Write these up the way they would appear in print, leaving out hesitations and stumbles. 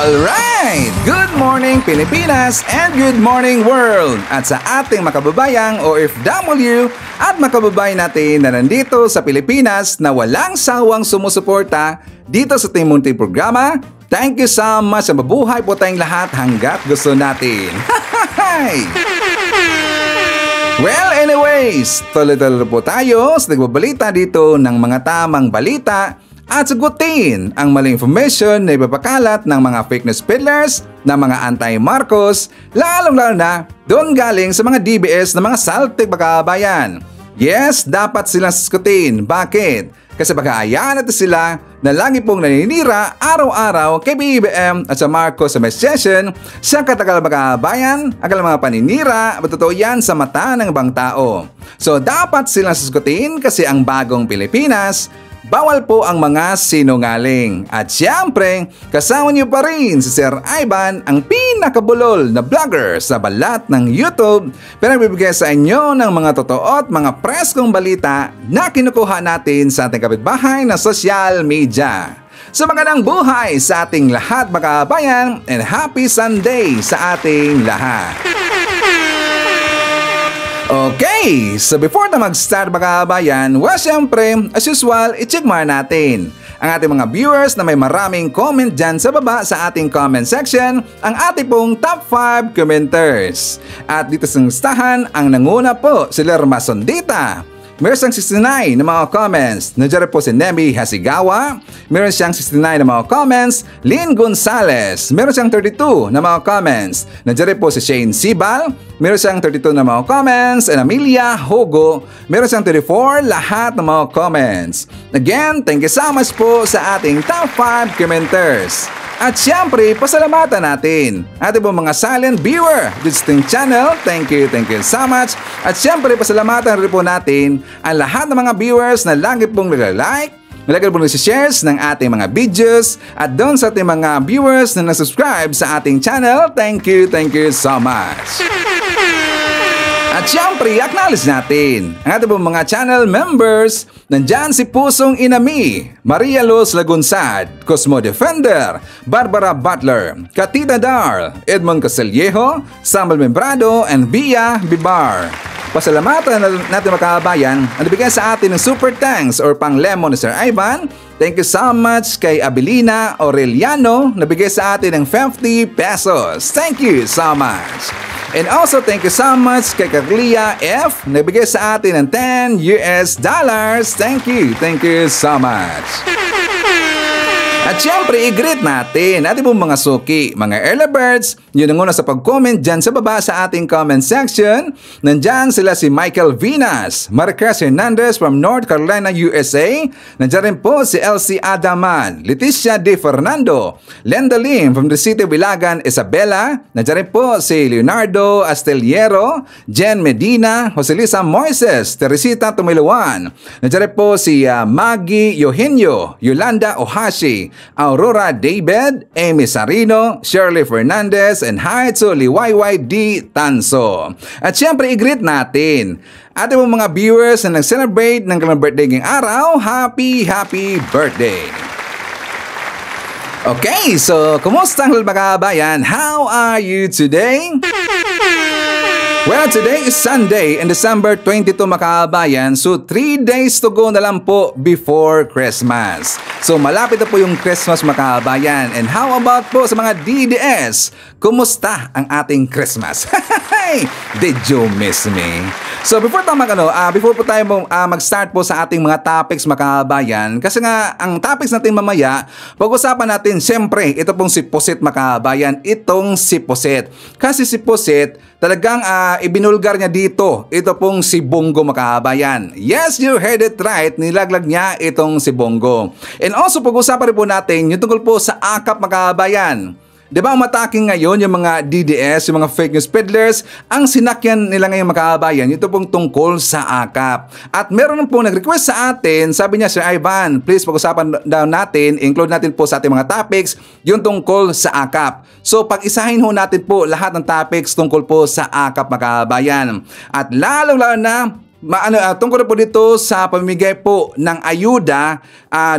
Alright! Good morning Pilipinas and good morning world! At sa ating makababayang OFW at makababayan natin na nandito sa Pilipinas na walang sawang sumusuporta dito sa ating munting programa, thank you so much sa mabuhay po tayong lahat hanggat gusto natin. Well, anyways, tuloy-tuloy po tayo sa nagbabalita dito ng mga tamang balita at sagutin ang maling information na ipapakalat ng mga fake news peddlers na mga anti-Marcos, lalong-lalo na doon galing sa mga DBS na mga saltik bakabayan. Yes, dapat silang sagutin. Bakit? Kasi baka-ayaan natin sila na lagi pong naninira araw-araw kay BBM at sa Marcos sa may session sa katagal bakabayan, ang mga paninira, totoo yan sa mata ng ibang tao. So dapat silang sagutin kasi ang bagong Pilipinas, bawal po ang mga sinungaling. At siyempre, kasama niyo pa rin si Sir Ivan, ang pinakabulol na vlogger sa balat ng YouTube, pero nagbibigay sa inyo ng mga totoo at mga preskong balita na kinukuha natin sa ating kapitbahay na social media. So magandang buhay sa ating lahat mga kabayan and happy Sunday sa ating lahat. Okay, so before na mag-start mga kabayan, well syempre, as usual, i-check muna natin ang ating mga viewers na may maraming comment dyan sa baba sa ating comment section, ang ating pong top 5 commenters. At dito sa listahan, ang nanguna po si Lerma Sondita. Meron siyang 69 na mga comments. Nandiyan po si Nemi Hasigawa. Meron siyang 69 na mga comments. Lynn Gonzalez. Meron siyang 32 na mga comments. Nandiyan po si Shane Sibal. Meron siyang 32 na mga comments. And Amelia Hogo. Meron siyang 34 lahat ng mga comments. Again, thank you so much po sa ating top 5 commenters. At siyempre, pasalamatan natin ating po mga silent viewer dito sa ating channel. Thank you so much. At siyempre, pasalamatan rin po natin ang lahat ng mga viewers na lagi pong nag-like, lagi pong nag-shares ng ating mga videos, at doon sa ating mga viewers na nag-subscribe sa ating channel. Thank you so much. At siyempre, acknowledge natin ang ating mga channel members. Nandyan si Pusong Inami, Maria Luz Lagunsad, Cosmo Defender, Barbara Butler, Katita Dar, Edmond Casellejo, Samuel Membrado, and Bia Bibar. Pasalamatan natin mga kabayan ang nabigay sa atin ng super thanks or pang lemon ni Sir Ivan. Thank you so much kay Abilina Aureliano, nabigay sa atin ng 50 pesos. Thank you so much. And also thank you so much kay Carlia F, nabigay sa atin ng $10. Thank you so much. At syempre, i-greet natin ating pong mga suki, mga early birds. Yun ang una sa pag-comment dyan sa baba sa ating comment section. Nandyan sila si Michael Vinas, Maricruz Hernandez from North Carolina, USA. Nandyan rin po si Elsie Adaman, Leticia De Fernando, Lenda Lim from the city of Ilagan, Isabela. Nandyan rin po si Leonardo Asteliero, Jen Medina, Joselisa Moises, Teresita Tumiluan. Nandyan rin po si Maggie Eugenio, Yolanda Ohashi, Aurora David, Amy Sarino, Shirley Fernandez, and hi to Liwayway D. Tanso. At syempre, i-greet natin ating mga viewers na nag-celebrate ng kanilang birthday ngayong araw. Happy birthday! Okay, so kumusta ang mga kabayan? How are you today? Well, today is Sunday and December 22 mga kabayan. So 3 days to go na lang po before Christmas. So malapit na po yung Christmas mga kabayan. And how about po sa mga DDS? Kumusta ang ating Christmas? Did you miss me? So before po tayo mag-start po sa ating mga topics mga kabayan, kasi nga ang topics natin mamaya, pag-usapan natin siyempre ito pong si Pusit mga kabayan, itong si Pusit. Kasi si Pusit talagang ibinulgar niya dito, ito pong si Bongo mga kabayan. Yes, you heard it right, nilaglag niya itong si Bongo. And also pag-usapan rin po natin yung tungkol po sa AKAP mga kabayan. Diba ang mataking ngayon yung mga DDS, yung mga fake news peddlers, ang sinakyan nila ngayon mga kabayan, ito pong tungkol sa AKAP. At meron pong nag-request sa atin, sabi niya Sir Ivan, please pag-usapan daw natin, include natin po sa ating mga topics, yung tungkol sa AKAP. So pag-isahin ho natin po lahat ng topics tungkol po sa AKAP mga kabayan. At lalo-lalo na, tungkol po dito sa pamimigay po ng ayuda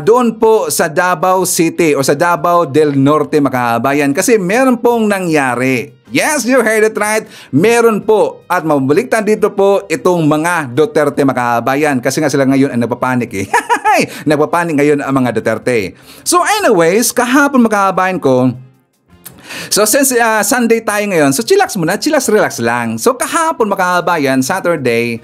doon po sa Davao City o sa Davao del Norte, mga kabayan. Kasi meron pong nangyari. Yes, you heard it right. Meron po. At mabaliktad dito po itong mga Duterte, mga kabayan. Kasi nga sila ngayon ay nagpapanik eh. Nagpapanik ngayon ang mga Duterte. So anyways, kahapon, mga kabayan ko, so since Sunday tayo ngayon, so chillax muna, chillax relax lang. So kahapon, mga kabayan, Saturday,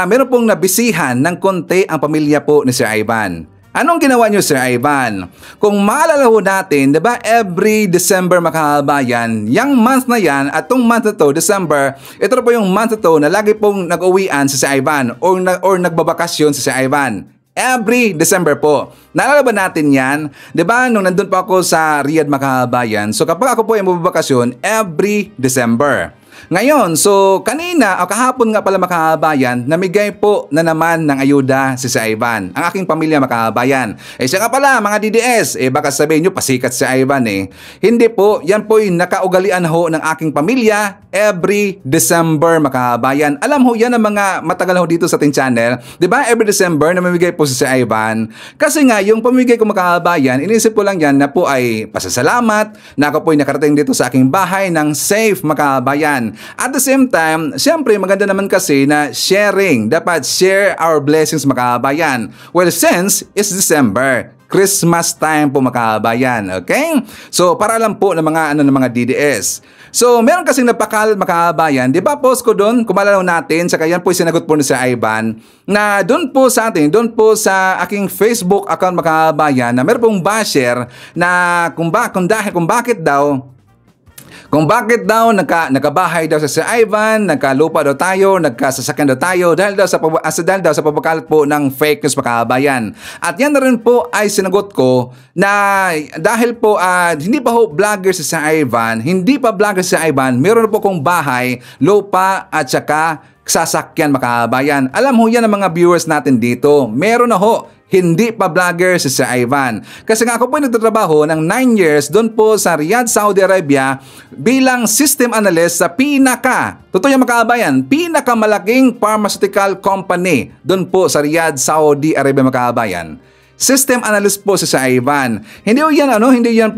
meron pong nabisihan ng konti ang pamilya po ni Sir Ivan. Anong ginawa niyo, Sir Ivan? Kung maalala ho natin, 'di ba, every December, mga kabayan, yung month na yan, at tong month na to, December, ito po yung month na to na lagi pong nag-uwian si Sir Ivan or nagbabakasyon si Sir Ivan. Every December po. Naalala ba natin yan? 'Di ba, nung nandun pa ako sa Riyadh, mga kabayan, so kapag ako po ay magbabakasyon, every December. Ngayon, so kanina o kahapon nga pala, mga kabayan, namigay po na naman ng ayuda si Ivan, ang aking pamilya, mga kabayan. Siya nga pala, mga DDS, baka sabihin nyo pasikat si Ivan eh. Hindi po, yan po yung nakaugalian ho ng aking pamilya every December, mga kabayan. Alam ho, yan ang mga matagal ho dito sa ating channel. Diba, every December namimigay po si Ivan. Kasi nga, yung pamimigay ko, mga kabayan, inisip ko lang yan na po ay pasasalamat na ako po ay nakarating dito sa aking bahay ng safe, mga kabayan. At the same time, siyempre maganda naman kasi na sharing. Dapat share our blessings, mga kabayan. Well, since it's December, Christmas time po, mga kabayan. Okay? So, para lang po ng mga DDS. So, meron kasing napakalat, mga kabayan. Di ba, post ko doon, kumalaw natin, saka yan po yung sinagot po ni Sir Ivan, na doon po sa atin, doon po sa aking Facebook account, mga kabayan, na meron pong basher na kung bakit daw nakabahay daw sa Sir Ivan, nagkalupa daw tayo, nagkasasakyan daw tayo dahil daw sa pagkakalat po ng fake news, mga kabayan. At yan na rin po ay sinagot ko na dahil po hindi pa ho vlogger si Sir Ivan, meron po kong bahay, lupa at saka sasakyan, mga kabayan. Alam ho yan ang mga viewers natin dito. Meron na ho. Hindi pa vlogger si Sir Ivan. Kasi nga ako po nagtatrabaho ng 9 years doon po sa Riyadh, Saudi Arabia bilang system analyst sa totoo yung, mga kabayan, pinakamalaking pharmaceutical company doon po sa Riyadh, Saudi Arabia, mga kabayan. System analyst po si Sir Ivan. Hindi yan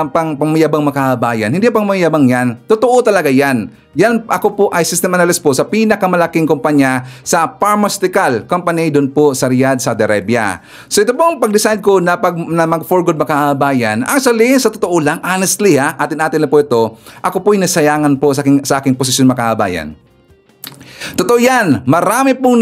pangmayabang, mga kabayan. Hindi pangmayabang yan. Totoo talaga yan. Yan, ako po ay system analyst po sa pinakamalaking kumpanya sa pharmaceutical company doon po sa Riyadh, Saudi Arabia. So ito pong pag-decide ko na mag-for good, mga kabayan. Actually, sa totoo lang, honestly atin lang po ito, ako po ay nasayangan po sa aking posisyon, mga kabayan. Totoo yan, marami pong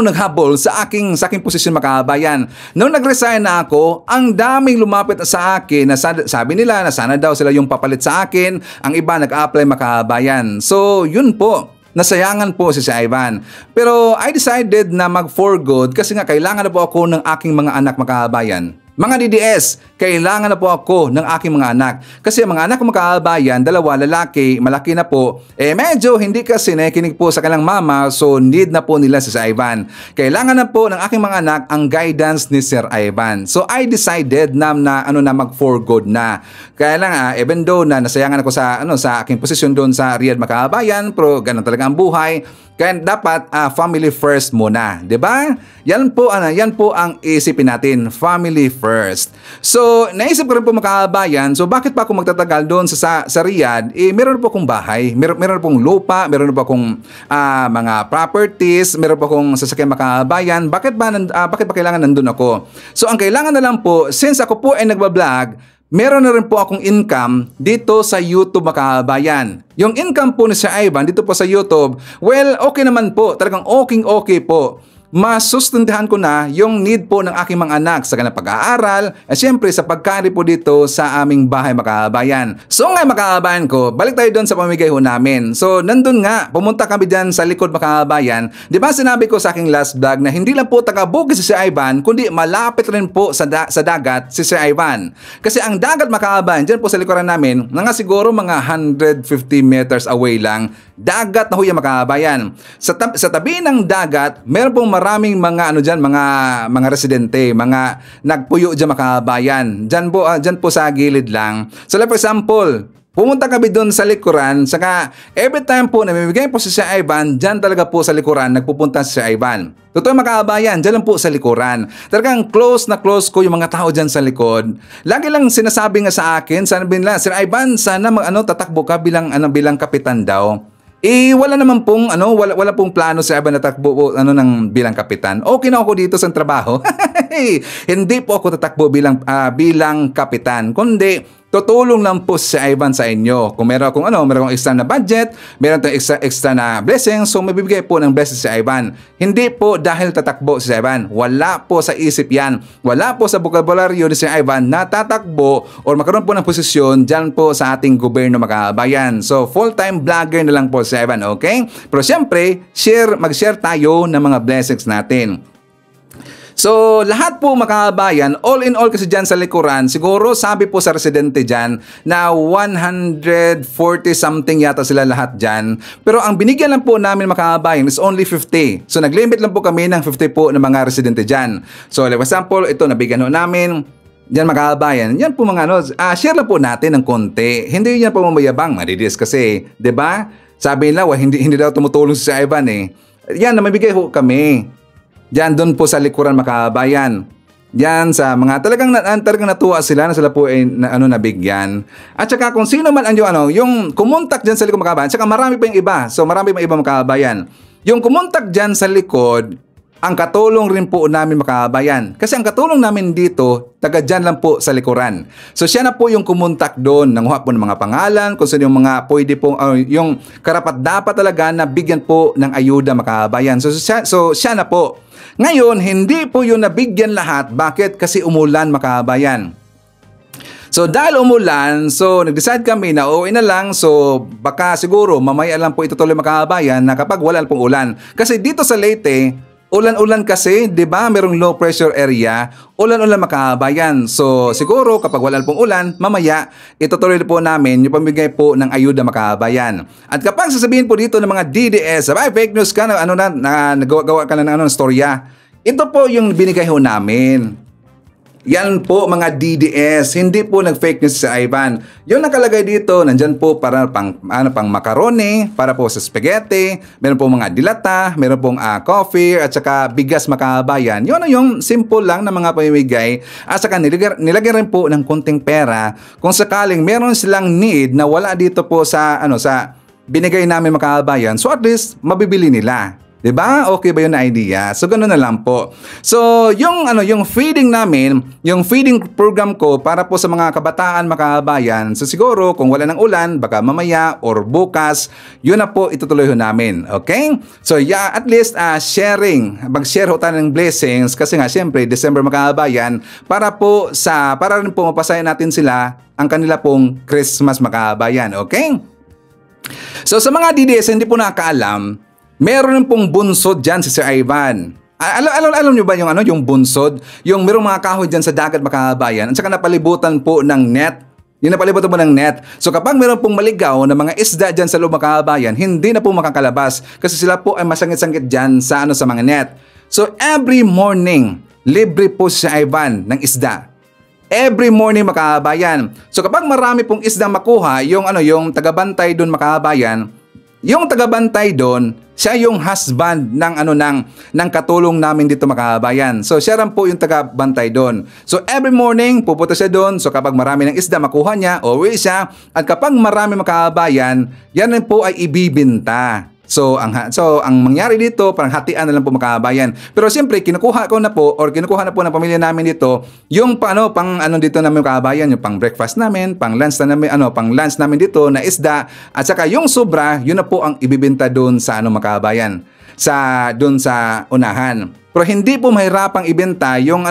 naghabol sa aking posisyon, mga kabayan. Noong nag-resign na ako, ang daming lumapit sa akin na sabi nila na sana daw sila yung papalit sa akin. Ang iba nag-apply, mga kabayan. So, yun po. Nasayangan po si Ivan. Pero I decided na mag-for good kasi nga kailangan na po ako ng aking mga anak, mga kabayan. Mga DDS, kailangan na po ako ng aking mga anak. Kasi mga anak ko, mga kabayan, dalawa, lalaki, malaki na po, medyo hindi kasi nakikinig po sa kanilang mama, so need na po nila si Sir Ivan. Kailangan na po ng aking mga anak ang guidance ni Sir Ivan. So I decided na mag-for good na. Kaya lang, even though na nasayangan ako sa aking posisyon doon sa Riyadh, mga kabayan, pero ganun talaga ang buhay. Kaya dapat family first muna, 'di ba? Yan po ang isipin natin, family first. So, naisip ko rin po, mga kabayan, so bakit pa ako magtatagal doon sa Riyadh? Meron po akong bahay, meron pong lupa, meron po akong mga properties, meron po akong sasakyan, mga kabayan. Bakit ba kailangan nandun ako? So, ang kailangan na lang po, since ako po ay nagba-vlog, meron na rin po akong income dito sa YouTube, mga kabayan. Yung income po ni Sir Ivan dito po sa YouTube, well, okay naman po. Talagang okay po. Masustendahan ko na yung need po ng aking mga anak sa kanilang pag-aaral at syempre sa pagkari po dito sa aming bahay, mga kabayan. So nga, mga kabayan ko, balik tayo doon sa pamigay ho namin. So nandun nga, pumunta kami dyan sa likod, mga kabayan. Di ba sinabi ko sa aking last vlog na hindi lang po taga-Bukid si Sir Ivan, kundi malapit rin po sa dagat si Sir Ivan. Kasi ang dagat, mga kabayan, dyan po sa likuran namin, nga siguro mga 150 meters away lang, dagat na ho yan, mga kabayan. Sa tabi ng dagat, meron pong maraming mga mga residente, mga nagpuyo diyan, mga kabayan. Diyan po sa gilid lang. So like for example, Pumunta kami doon sa likuran, saka every time po namimigay po si Sir Ivan, dyan talaga po sa likuran, nagpupunta si Sir Ivan. Totoo mga kaabayan, dyan lang po sa likuran. Talagang close na close ko yung mga tao dyan sa likod. Lagi lang sinasabi nga sa akin, sabi nila, Sir Ivan, sana tatakbo ka bilang kapitan daw. Wala naman pong wala pong plano si Ivan na takbo ng bilang kapitan. Okay na ako dito sa trabaho. Hindi po ako tatakbo bilang kapitan, kundi tutulong lang po si Ivan sa inyo. Kung meron akong extra na budget, meron tayong extra na blessing, so mabibigay po ng blessing si Ivan. Hindi po dahil tatakbo si Ivan. Wala po sa isip yan. Wala po sa bokabularyo ni si Ivan na tatakbo o magkaroon po ng posisyon dyan po sa ating gobyerno mga kabayan. So full-time vlogger na lang po si Ivan, okay? Pero siyempre, mag-share tayo ng mga blessings natin. So, lahat po makabayan, all in all kasi dyan sa likuran, siguro sabi po sa residente dyan na 140 something yata sila lahat dyan. Pero ang binigyan lang po namin makabayan is only 50. So, nag-limit lang po kami ng 50 po ng mga residente dyan. So, like example, ito nabigyan ho namin. Diyan makabayan, yan po mga share lang po natin ng konti. Hindi yan po mamayabang, madidis kasi, 'di ba? Sabi nila, hindi daw tumutulong si Ivan eh. Yan, namibigay ho kami. Diyan doon po sa likuran makabayan. Diyan sa mga talagang natuwa sila na sila po ay nabigyan. At saka kung sino man yung kumontak diyan sa likod makabayan, saka marami pa yung iba. So marami pa iba makabayan. Yung kumontak diyan sa likod, ang katulong rin po namin makabayan. Kasi ang katulong namin dito, taga dyan lang po sa likuran. So siya na po yung kumontak doon, nanguha po ng mga pangalan, kung sino yung mga pwede po, yung karapat-dapat talaga na bigyan po ng ayuda makabayan. So siya na po. Ngayon, hindi po yung nabigyan lahat. Bakit? Kasi umulan makabayan. So dahil umulan, so nag-decide kami na na lang. So baka siguro mamaya lang po itutuloy makabayan na kapag wala pong ulan. Kasi dito sa Leyte, ulan-ulan kasi, 'di ba? Merong low pressure area, ulan-ulan makabayan. So siguro kapag wala pong ulan, mamaya itutuloy po namin yung pamigay po ng ayuda makabayan. At kapag sasabihin po dito ng mga DDS, fake news ka na nagawa ka na ng storya. Ito po yung binigay ho namin. Yan po mga DDS, hindi po nag-fake news si Ivan. Yung nakalagay dito, nandyan po para pang macaroni, para po sa spaghetti, meron po mga dilata, meron pong coffee, at saka bigas makabayan. Yun yung simple lang na mga pamimigay. At saka nilagyan rin po ng konting pera kung sakaling meron silang need na wala dito po sa binigay namin makabayan. So at least mabibili nila. Diba? Okay ba yung idea? So, ganoon na lang po. So, yung feeding namin, yung feeding program ko para po sa mga kabataan makabayan. So, siguro, kung wala ng ulan, baka mamaya or bukas, yun na po itutuloy ho namin. Okay? So, yeah, at least sharing. Mag-share ho tayo ng blessings kasi nga, syempre, December makabayan para rin po mapasaya natin sila ang kanila pong Christmas makabayan. Okay? So, sa mga DDS, hindi po nakakaalam, meron pong bunsod dyan si Sir Ivan. Alam nyo ba yung bunsod? Yung merong mga kahoy dyan sa dagat makabayan at saka napalibutan po ng net. Yung napalibutan po ng net. So kapag meron pong maligaw na mga isda dyan sa loob makabayan, hindi na po makakalabas kasi sila po ay masangit-sangit dyan sa mga net. So every morning, libre po si Ivan ng isda. Every morning makabayan. So kapag marami pong isda makuha, yung tagabantay doon makabayan, yung tagabantay doon, siya yung husband ng katulong namin dito makabayan. So siya rin po yung tagabantay doon. So every morning pupunta siya doon. So kapag marami ng isda makuha niya, uwi siya. At kapag marami makabayan, yan rin po ay ibibinta. So ang mangyari dito, parang hatian na lang po makabayan. Pero siyempre kinukuha na po ng pamilya namin dito yung pang dito namin makabayan, yung pang breakfast namin, pang lunch namin dito na isda at saka yung sobra, yun na po ang ibibenta doon sa makabayan. Doon sa unahan. Pero hindi po mahirapang ibenta yung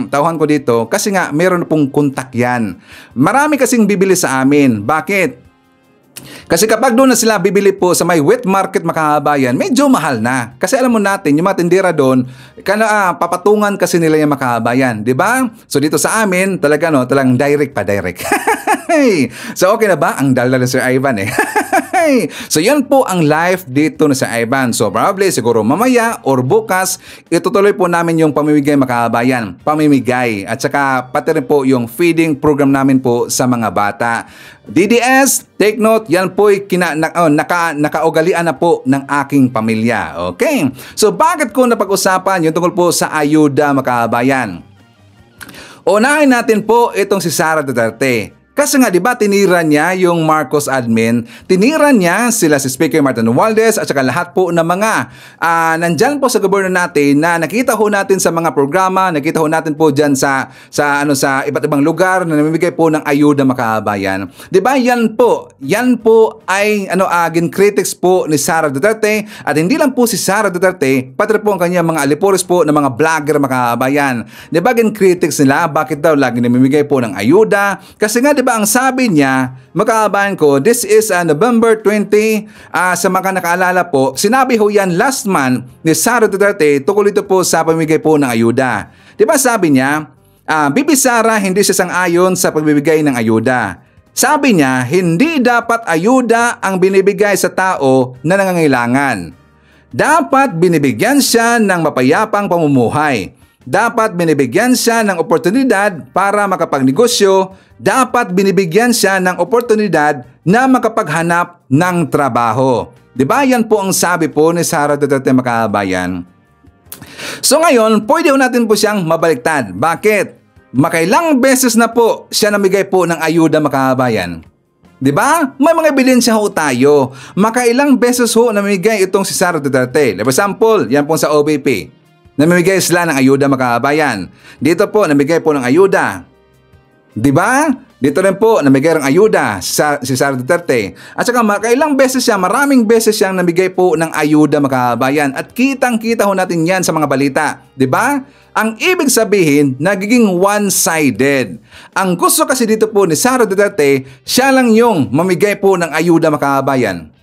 tauhan ko dito kasi nga meron pong kontak yan. Marami kasing bibili sa amin. Bakit? Kasi kapag doon na sila bibili po sa may wet market makabayan, medyo mahal na. Kasi alam mo natin, yung mga tindera doon, papatungan kasi nila yung makabayan, di ba? So dito sa amin, talagang direct pa direct. So okay na ba? Ang daldal na Sir Ivan eh. Okay, so yan po ang live dito na sa Ivan. So probably siguro mamaya or bukas, itutuloy po namin yung pamimigay mga kabayan. Pamimigay at saka pati rin po yung feeding program namin po sa mga bata. DDS, take note, yan po'y nakaugalian na po ng aking pamilya. Okay, so bakit ko napag-usapan yung tungkol po sa ayuda mga kabayan? Unahin natin po itong si Sara Duterte. Kasi nga, di ba, tinira niya yung Marcos admin, tinira niya sila si Speaker Martin Romualdez at saka lahat po ng mga nandyan po sa gobyerno natin na nakita ho natin sa mga programa, nakita ho natin po dyan sa iba't ibang lugar na namimigay po ng ayuda mga kabayan. Di ba, yan po ay critics po ni Sara Duterte at hindi lang po si Sara Duterte, pati po ang kanyang mga alipores po ng mga vlogger mga kabayan. Di ba, critics nila, bakit daw lagi namimigay po ng ayuda? Kasi nga, diba ang sabi niya, magkakabayan ko, this is November 20, sa mga nakaalala po, sinabi ho yan last month ni Sara Duterte tungkol ito po sa pamimigay po ng ayuda. Diba sabi niya, Bibi Sara hindi siya sang-ayon sa pagbibigay ng ayuda. Sabi niya, hindi dapat ayuda ang binibigay sa tao na nangangailangan. Dapat binibigyan siya ng mapayapang pamumuhay. Dapat binibigyan siya ng oportunidad para makapagnegosyo. Dapat binibigyan siya ng oportunidad na makapaghanap ng trabaho. Diba? Yan po ang sabi po ni Sara Duterte mga kabayan. So ngayon, pwede natin po siyang mabaliktad. Bakit? Makailang beses na po siya namigay po ng ayuda mga kabayan. Diba? May mga ebidensya ho tayo. Makailang beses ho namigay itong si Sara Duterte. For example, yan po sa OBP. Namimigay sila ng ayuda mga kabayan. Dito po, namigay po ng ayuda. Diba? Dito rin po, namigay ng ayuda si Sara Duterte. At saka makailang beses siya, maraming beses siyang namigay po ng ayuda mga kabayan. At kitang-kita ho natin yan sa mga balita. Diba? Ang ibig sabihin, nagiging one-sided. Ang gusto kasi dito po ni Sara Duterte, siya lang yung mamigay po ng ayuda mga kabayan.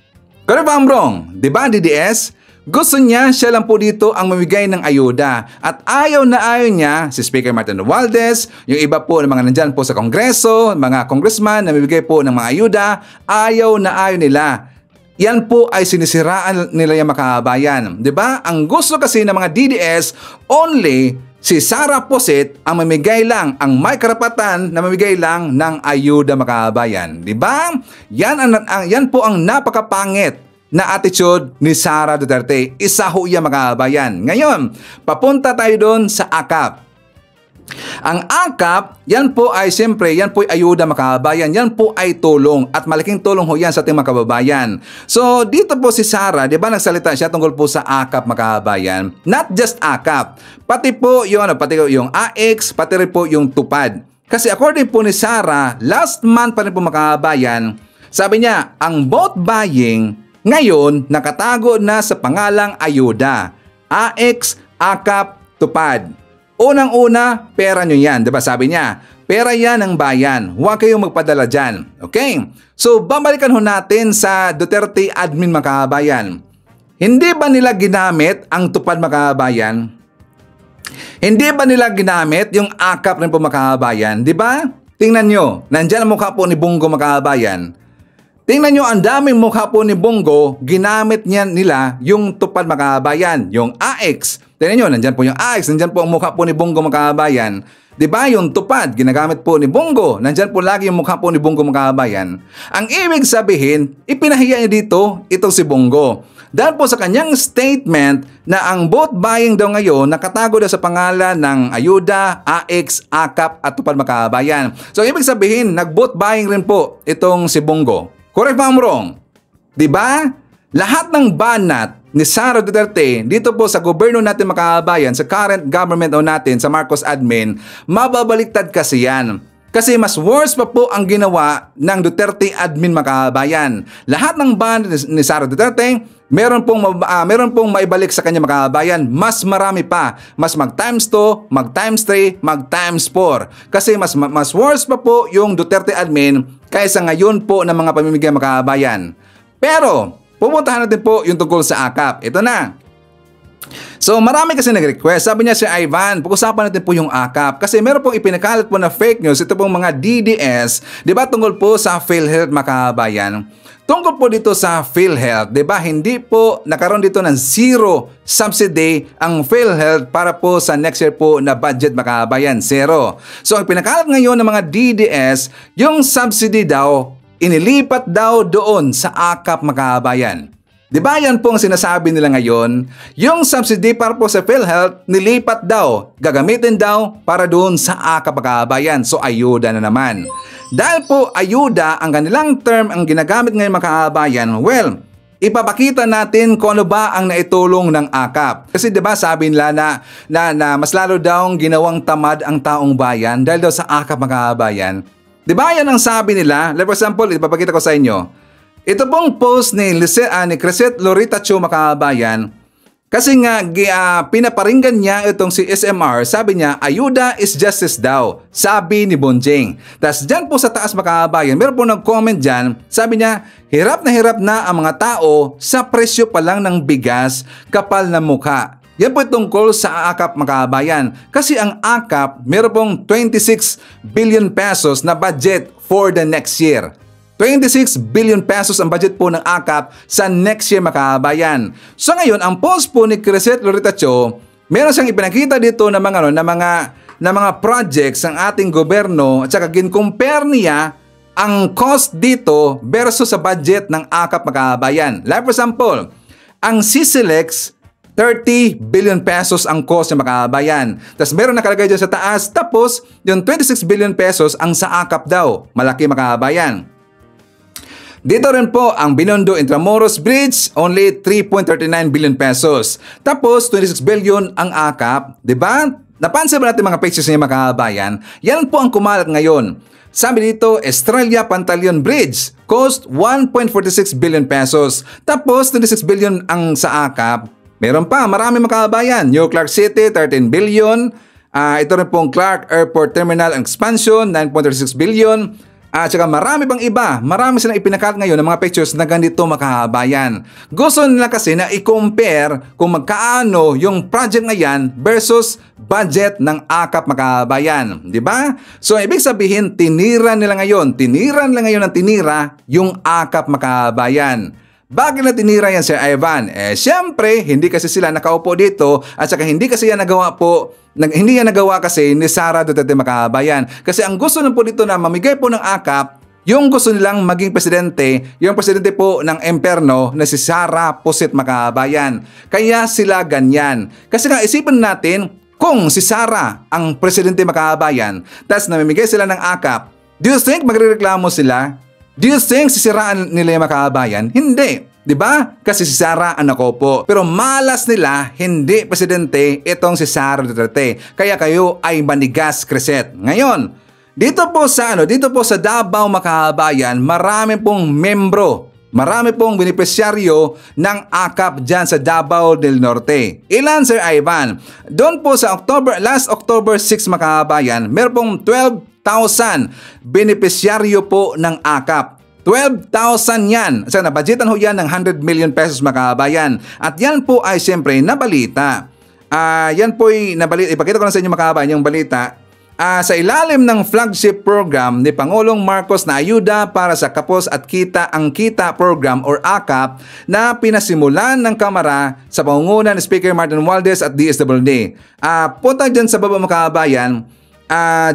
Correct ba, Ambrong? Diba, DDS? Gusto niya, siya lang po dito ang mamigay ng ayuda. At ayaw na ayaw niya si Speaker Martin Romualdez, yung iba po ng mga nandyan po sa Kongreso, mga congressman na mamigay po ng mga ayuda, ayaw na ayaw nila. Yan po ay sinisiraan nila yung makabayan. Diba? Ang gusto kasi ng mga DDS, only si Sara Poset ang mamigay lang, ang may karapatan na mamigay lang ng ayuda makabayan. Diba? Yan po ang napakapangit na attitude ni Sara Duterte. Isa ho yan mga kabayan. Ngayon, papunta tayo doon sa AKAP. Ang AKAP, yan po ay siyempre, yan po ay ayuda mga kabayan. Yan po ay tulong at malaking tulong ho yan sa ating mga kababayan. So, dito po si Sara, di ba nagsalita siya tungkol po sa AKAP mga kabayan? Not just AKAP, pati po yung, yung AX, pati rin po yung tupad. Kasi according po ni Sara, last month pa rin po mga kabayan, sabi niya, ang vote buying ngayon, nakatago na sa pangalang ayuda. AX, AKAP, tupad. Unang-una, pera nyo yan. Diba sabi niya, pera yan ng bayan. Huwag kayong magpadala dyan. Okay? So, babalikan ho natin sa Duterte admin mga kabayan. Hindi ba nila ginamit ang tupad mga kabayan? Hindi ba nila ginamit yung AKAP rin po mga kabayan? Diba? Tingnan nyo, nandyan ang mukha po ni Bongo mga kabayan. Tingnan nyo, ang daming mukha po ni Bongo, ginamit nila yung tupad mga kabayan, yung AX. Tingnan nyo, nandyan po yung AX, nandyan po ang mukha po ni Bongo mga kabayan. Diba yung tupad, ginagamit po ni Bongo, nandyan po lagi yung mukha po ni Bongo mga kabayan. Ang ibig sabihin, ipinahiya niya dito, itong si Bongo. Dahil po sa kanyang statement na ang vote buying daw ngayon nakatago daw sa pangalan ng ayuda, AX, AKAP at tupad mga kabayan. So ibig sabihin, nag-vote buying rin po itong si Bongo. Correct ba, Amrong? Diba? Lahat ng banat ni Sara Duterte dito po sa gobyerno natin mga kabayan, sa current government o natin, sa Marcos admin, mababaliktad kasi yan. Kasi mas worse pa po ang ginawa ng Duterte admin mga kabayan. Lahat ng banat ni Sara Duterte, meron pong maibalik sa kanya mga kabayan, mas marami pa. Mas mag times 2, mag times 3, mag times 4. Kasi mas worse pa po yung Duterte admin kaysa ngayon po ng mga pamimigay mga kabayan. Pero, pupuntahan natin po yung tungkol sa AKAP. Ito na. So marami kasi nag-request. Sabi niya si Ivan, pag-usapan natin po yung AKAP. Kasi meron pong ipinakalat po na fake news. Ito pong mga DDS, di ba, tungkol po sa PhilHealth, mga kababayan. Tungkol po dito sa PhilHealth, di ba, hindi po nakaroon dito ng zero subsidy ang PhilHealth para po sa next year po na budget, mga kababayan. Zero. So ang pinakalat ngayon ng mga DDS, yung subsidy daw, inilipat daw doon sa AKAP, mga kababayan. Di ba yan po ang sinasabi nila ngayon? Yung subsidy para po sa PhilHealth, nilipat daw, gagamitin daw para doon sa AKAP, mga kababayan. So ayuda na naman. Dahil po ayuda, ang kanilang term ang ginagamit ngayon, mga kababayan, well, ipapakita natin kung ano ba ang naitulong ng AKAP. Kasi 'di ba sabi nila na mas lalo daw ginawang tamad ang taong bayan dahil daw sa AKAP, mga kababayan. 'Di ba yan ang sabi nila? Like for example, ipapakita ko sa inyo. Ito pong post ni Crescent Lorita Cho, mga kababayan. Kasi nga pinaparinggan niya itong si SMR, sabi niya, ayuda is justice daw, sabi ni Bonjing. Tapos dyan po sa taas, mga kababayan, meron po nag-comment dyan, sabi niya, hirap na ang mga tao sa presyo pa lang ng bigas, kapal na mukha. Yan po tungkol sa AKAP, mga kababayan. Kasi ang AKAP, meron pong 26 billion pesos na budget for the next year. 26 billion pesos ang budget po ng AKAP sa next year, mga kababayan. So ngayon, ang post po ni Crescent Lorita Cho, meron siyang ipinakita dito na mga projects ng ating gobyerno at saka gin-compare niya ang cost dito versus sa budget ng AKAP, mga kababayan. Like for example, ang CCLEX, 30 billion pesos ang cost ng mga kababayan. Tapos meron nakalagay dyan sa taas, tapos yung 26 billion pesos ang sa AKAP daw. Malaki, mga kababayan. Dito rin po ang Binondo Intramuros Bridge, only 3.39 billion pesos. Tapos 26 billion ang AKAP, 'di ba? Napansin ba natin mga pages niya, mga kababayan? Yan po ang kumalat ngayon. Sabi dito, Estrella Pantaleon Bridge, cost 1.46 billion pesos. Tapos 26 billion ang sa AKAP. Meron pa, marami, mga kababayan. New Clark City, 13 billion. Ito rin pong Clark Airport Terminal Expansion, 9.36 billion. At saka marami pang iba. Marami silang ipinakalat ngayon ng mga pictures na ganito, mga kababayan. Gusto nila kasi na i-compare kung magkaano yung project na yan versus budget ng AKAP, mga kababayan. Diba? So, ibig sabihin, tinira nila ngayon ng tinira yung AKAP, mga kababayan. Bakit na tinira yan, Sir Ivan? Siyempre, hindi kasi sila nakaupo dito at saka hindi kasi yan nagawa kasi ni Sara Duterte, mga kababayan. Kasi ang gusto na po dito na mamigay po ng AKAP, yung gusto nilang maging presidente, yung presidente po ng imperno na si Sara Pusit, mga kababayan. Kaya sila ganyan. Kasi nga isipin natin, kung si Sara ang presidente, mga kababayan, tapos namimigay sila ng AKAP, do you think magrereklamo sila? Do you think sisiraan nila yung, mga kababayan? Hindi. Diba? Kasi si Sara ang nakopo. Pero malas nila, hindi presidente itong si Sara Duterte. Kaya kayo ay manigas, Crescent. Ngayon, dito po sa Davao, mga kababayan, marami pong membro, marami pong benepisyaryo ng AKAP dyan sa Davao del Norte. Ilan, Sir Ivan? Doon po sa last October 6, mga kababayan, meron pong 12,000 benepisyaryo po ng AKAP. 12,000 yan. So, nabudgetan ho yan ng 100 million pesos, mga kababayan. At yan po ay siyempre nabalita. Yan po ay nabalita. Ipakita ko na sa inyo, mga kababayan, yung balita. Sa ilalim ng flagship program ni Pangulong Marcos na ayuda para sa kapos at ang kita program or AKAP na pinasimulan ng Kamara sa pangunguna ni Speaker Martin Romualdez at DSWD. Punta dyan sa baba, mga kababayan,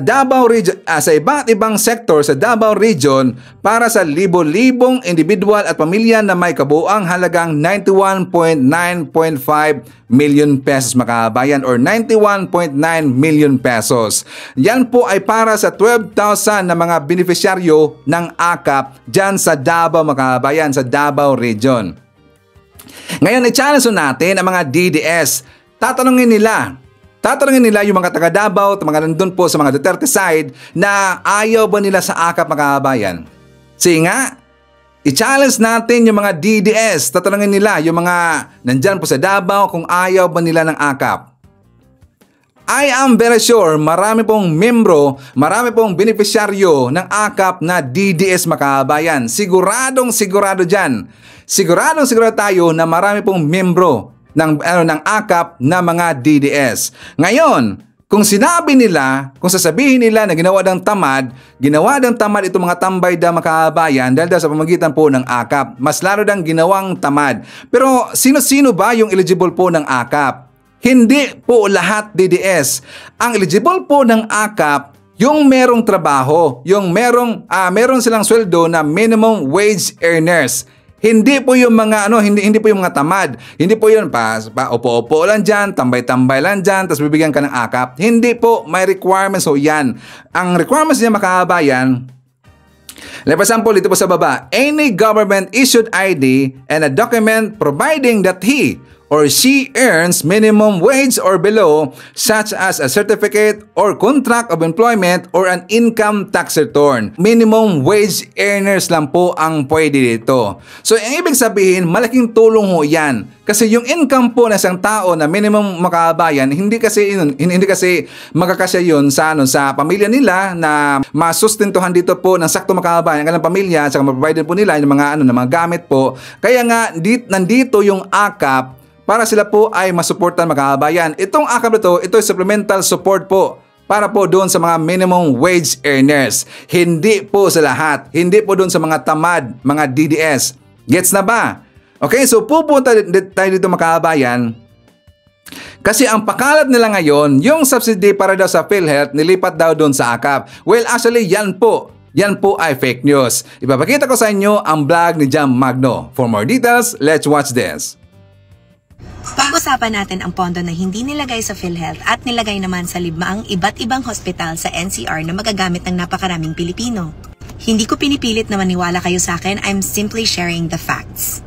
Davao Region, sa iba't ibang sektor sa Davao Region para sa libo-libong individual at pamilya na may kabuuang halagang 91.9.5 million pesos, mga kababayan, or 91.9 million pesos. Yan po ay para sa 12,000 na mga beneficiaryo ng AKAP dyan sa Davao, mga kababayan, sa Davao Region. Ngayon, i-challenge natin ang mga DDS. Tatanungin nila yung mga taga Davao, mga nandun po sa mga Duterte side, na ayaw ba nila sa AKAP, mga kababayan? Sige nga, i-challenge natin yung mga DDS. Tatanungin nila yung mga nandyan po sa Davao kung ayaw ba nila ng AKAP. I am very sure marami pong membro, marami pong beneficiaryo ng AKAP na DDS, mga kababayan. Siguradong sigurado dyan. Siguradong sigurado tayo na marami pong membro ng AKAP na mga DDS. Ngayon, kung sasabihin nila na ginawa ng tamad itong mga tambay da makabayan dahil sa pamamagitan po ng AKAP, mas lalo dang ginawang tamad. Pero sino-sino ba yung eligible po ng AKAP? Hindi po lahat DDS. Ang eligible po ng AKAP, yung merong trabaho, yung meron silang sweldo na minimum wage earners. Hindi po yung mga hindi po yung mga tamad. Hindi po yun upo-upo lang diyan, tambay-tambay lang diyan, tapos bibigyan ka ng AKAP. Hindi po, may requirements so yan. Ang requirements niya makabayan, like for example, dito po sa baba, any government issued ID and a document providing that he or she earns minimum wage or below, such as a certificate or contract of employment or an income tax return. Minimum wage earners lang po ang pwede dito. So, ang ibig sabihin, malaking tulong ho yan. Kasi yung income po ng isang tao na minimum makabayan, hindi kasi magkakasya yun sa pamilya nila na masustentuhan dito po ng sakto makabayan ang kanilang pamilya, saka maprovide po nila yung mga mga gamit po. Kaya nga nandito yung AKAP para sila po ay masuportan makabayan. Itong AKAP ito ay supplemental support po para po doon sa mga minimum wage earners. Hindi po sa lahat. Hindi po doon sa mga tamad, mga DDS. Gets na ba? Okay, so pupunta tayo dito makabayan. Kasi ang pakalat nila ngayon, yung subsidy para daw sa PhilHealth, nilipat daw doon sa AKAP. Well, actually, yan po ay fake news. Ipapakita ko sa inyo ang vlog ni Jam Magno. For more details, let's watch this. Pag-usapan natin ang pondo na hindi nilagay sa PhilHealth at nilagay naman sa limaang iba't ibang hospital sa NCR na magagamit ng napakaraming Pilipino. Hindi ko pinipilit na maniwala kayo sa akin, I'm simply sharing the facts.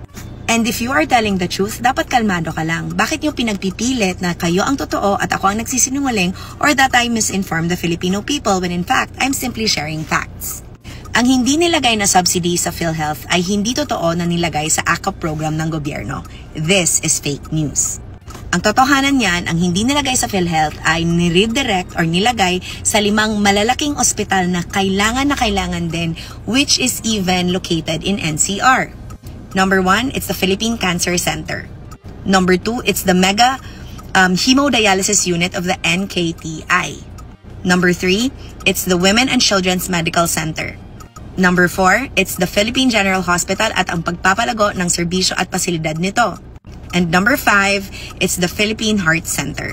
And if you are telling the truth, dapat kalmado ka lang. Bakit nyo pinagpipilit na kayo ang totoo at ako ang nagsisinungaling or that I misinform the Filipino people when in fact, I'm simply sharing facts. Ang hindi nilagay na subsidy sa PhilHealth ay hindi totoo na nilagay sa AKAP program ng gobyerno. This is fake news. Ang totohanan niyan, ang hindi nilagay sa PhilHealth ay niredirect or nilagay sa 5 malalaking ospital na kailangan din, which is even located in NCR. Number 1, it's the Philippine Cancer Center. Number 2, it's the mega hemodialysis unit of the NKTI. Number 3, it's the Women and Children's Medical Center. Number 4, it's the Philippine General Hospital at ang pagpapalago ng serbisyo at pasilidad nito. And number 5, it's the Philippine Heart Center.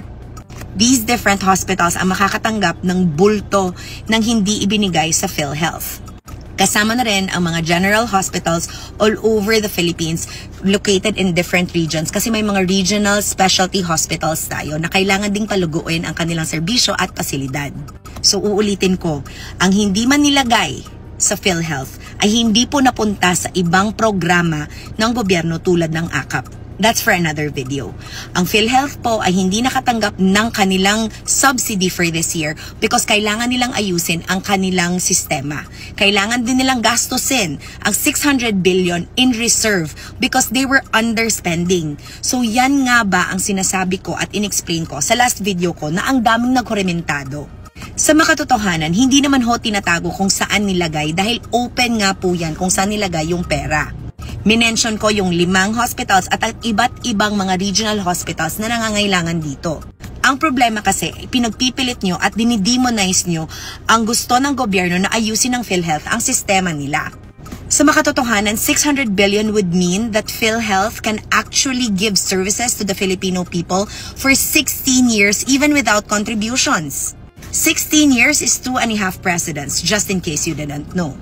These different hospitals ang makakatanggap ng bulto ng hindi ibinigay sa PhilHealth. Kasama na rin ang mga general hospitals all over the Philippines located in different regions kasi may mga regional specialty hospitals tayo na kailangan ding paluguin ang kanilang serbisyo at pasilidad. So uulitin ko, ang hindi man nilagay sa PhilHealth ay hindi po napunta sa ibang programa ng gobyerno tulad ng AKAP. That's for another video. Ang PhilHealth po ay hindi nakatanggap ng kanilang subsidy for this year because kailangan nilang ayusin ang kanilang sistema. Kailangan din nilang gastusin ang 600 billion in reserve because they were underspending. So yan nga ba ang sinasabi ko at inexplain ko sa last video ko na ang daming nagkorementado. Sa makatotohanan, hindi naman ho tinatago kung saan nilagay dahil open nga po yan kung saan nilagay yung pera. Minention ko yung 5 hospitals at ang iba't ibang mga regional hospitals na nangangailangan dito. Ang problema kasi, pinagpipilit nyo at dinidemonize nyo ang gusto ng gobyerno na ayusin ng PhilHealth ang sistema nila. Sa makatotohanan, 600 billion would mean that PhilHealth can actually give services to the Filipino people for 16 years even without contributions. 16 years is 2.5 presidents, just in case you didn't know.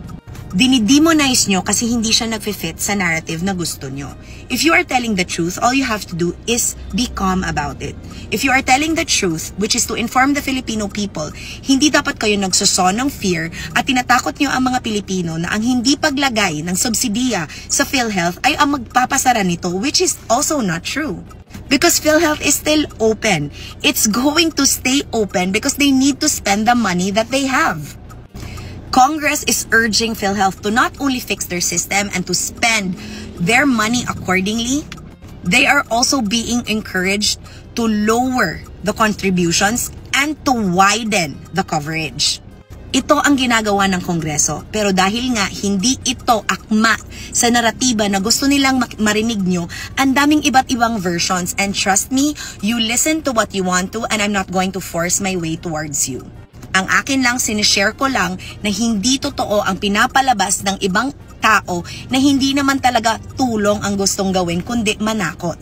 Dinidemonize nyo kasi hindi siya nagfi-fit sa narrative na gusto nyo. If you are telling the truth, all you have to do is be calm about it. If you are telling the truth, which is to inform the Filipino people, hindi dapat kayo nagsuso ng fear at tinatakot nyo ang mga Pilipino na ang hindi paglagay ng subsidiya sa PhilHealth ay ang magpapasara nito, which is also not true. Because PhilHealth is still open. It's going to stay open because they need to spend the money that they have. Congress is urging PhilHealth to not only fix their system and to spend their money accordingly, they are also being encouraged to lower the contributions and to widen the coverage. Ito ang ginagawa ng Kongreso. Pero dahil nga hindi ito akma sa naratiba na gusto nilang marinig nyo, ang daming iba't ibang versions. And trust me, you listen to what you want to and I'm not going to force my way towards you. Ang akin lang, sinishare ko lang na hindi totoo ang pinapalabas ng ibang tao na hindi naman talaga tulong ang gustong gawin kundi manakot.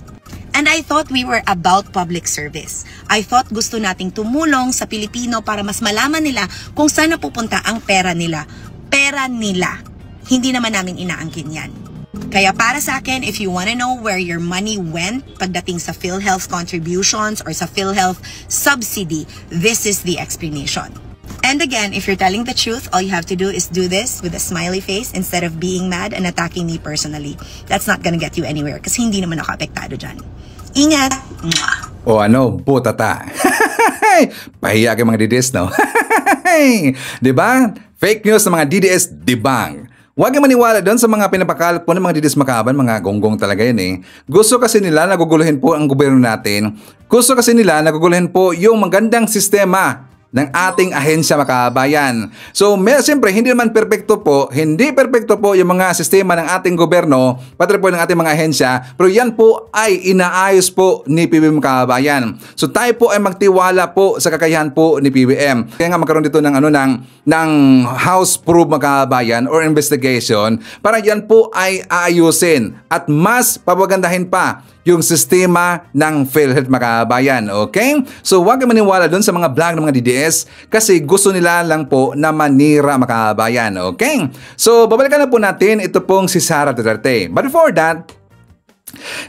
And I thought we were about public service. I thought gusto nating tumulong sa Pilipino para mas malaman nila kung saan napupunta ang pera nila. Pera nila. Hindi naman namin inaangkin yan. Kaya para sa akin, if you wanna know where your money went pagdating sa PhilHealth contributions or sa PhilHealth subsidy, this is the explanation. And again, if you're telling the truth, all you have to do is do this with a smiley face instead of being mad and attacking me personally. That's not gonna get you anywhere kasi hindi naman ako apektado dyan. Ingat! Mwah! O ano, putata. Pahiya kayo mga DDS, no? Diba? Fake news ng mga DDS debunk. Huwag kang maniwala doon sa mga pinapakalat po ng mga DDS makaban, mga gonggong talaga yun eh. Gusto kasi nila naguguluhin po ang gobyerno natin. Gusto kasi nila naguguluhin po yung magandang sistema ng ating ahensya makabayan. So, siyempre, hindi naman perfecto po, hindi perfecto po yung mga sistema ng ating gobyerno, pati po ng ating mga ahensya, pero yan po ay inaayos po ni PBBM makabayan. So, tayo po ay magtiwala po sa kakayahan po ni PBBM. Kaya nga magkaroon dito ng ng House Probe makabayan or investigation para yan po ay aayusin at mas papagandahin pa yung sistema ng PhilHealth makabayan. Okay? So, huwag kang maniwala dun sa mga vlog ng mga DDS kasi gusto nila lang po na manira makabayan. Okay? So, babalikan na po natin ito pong si Sara Duterte. But before that,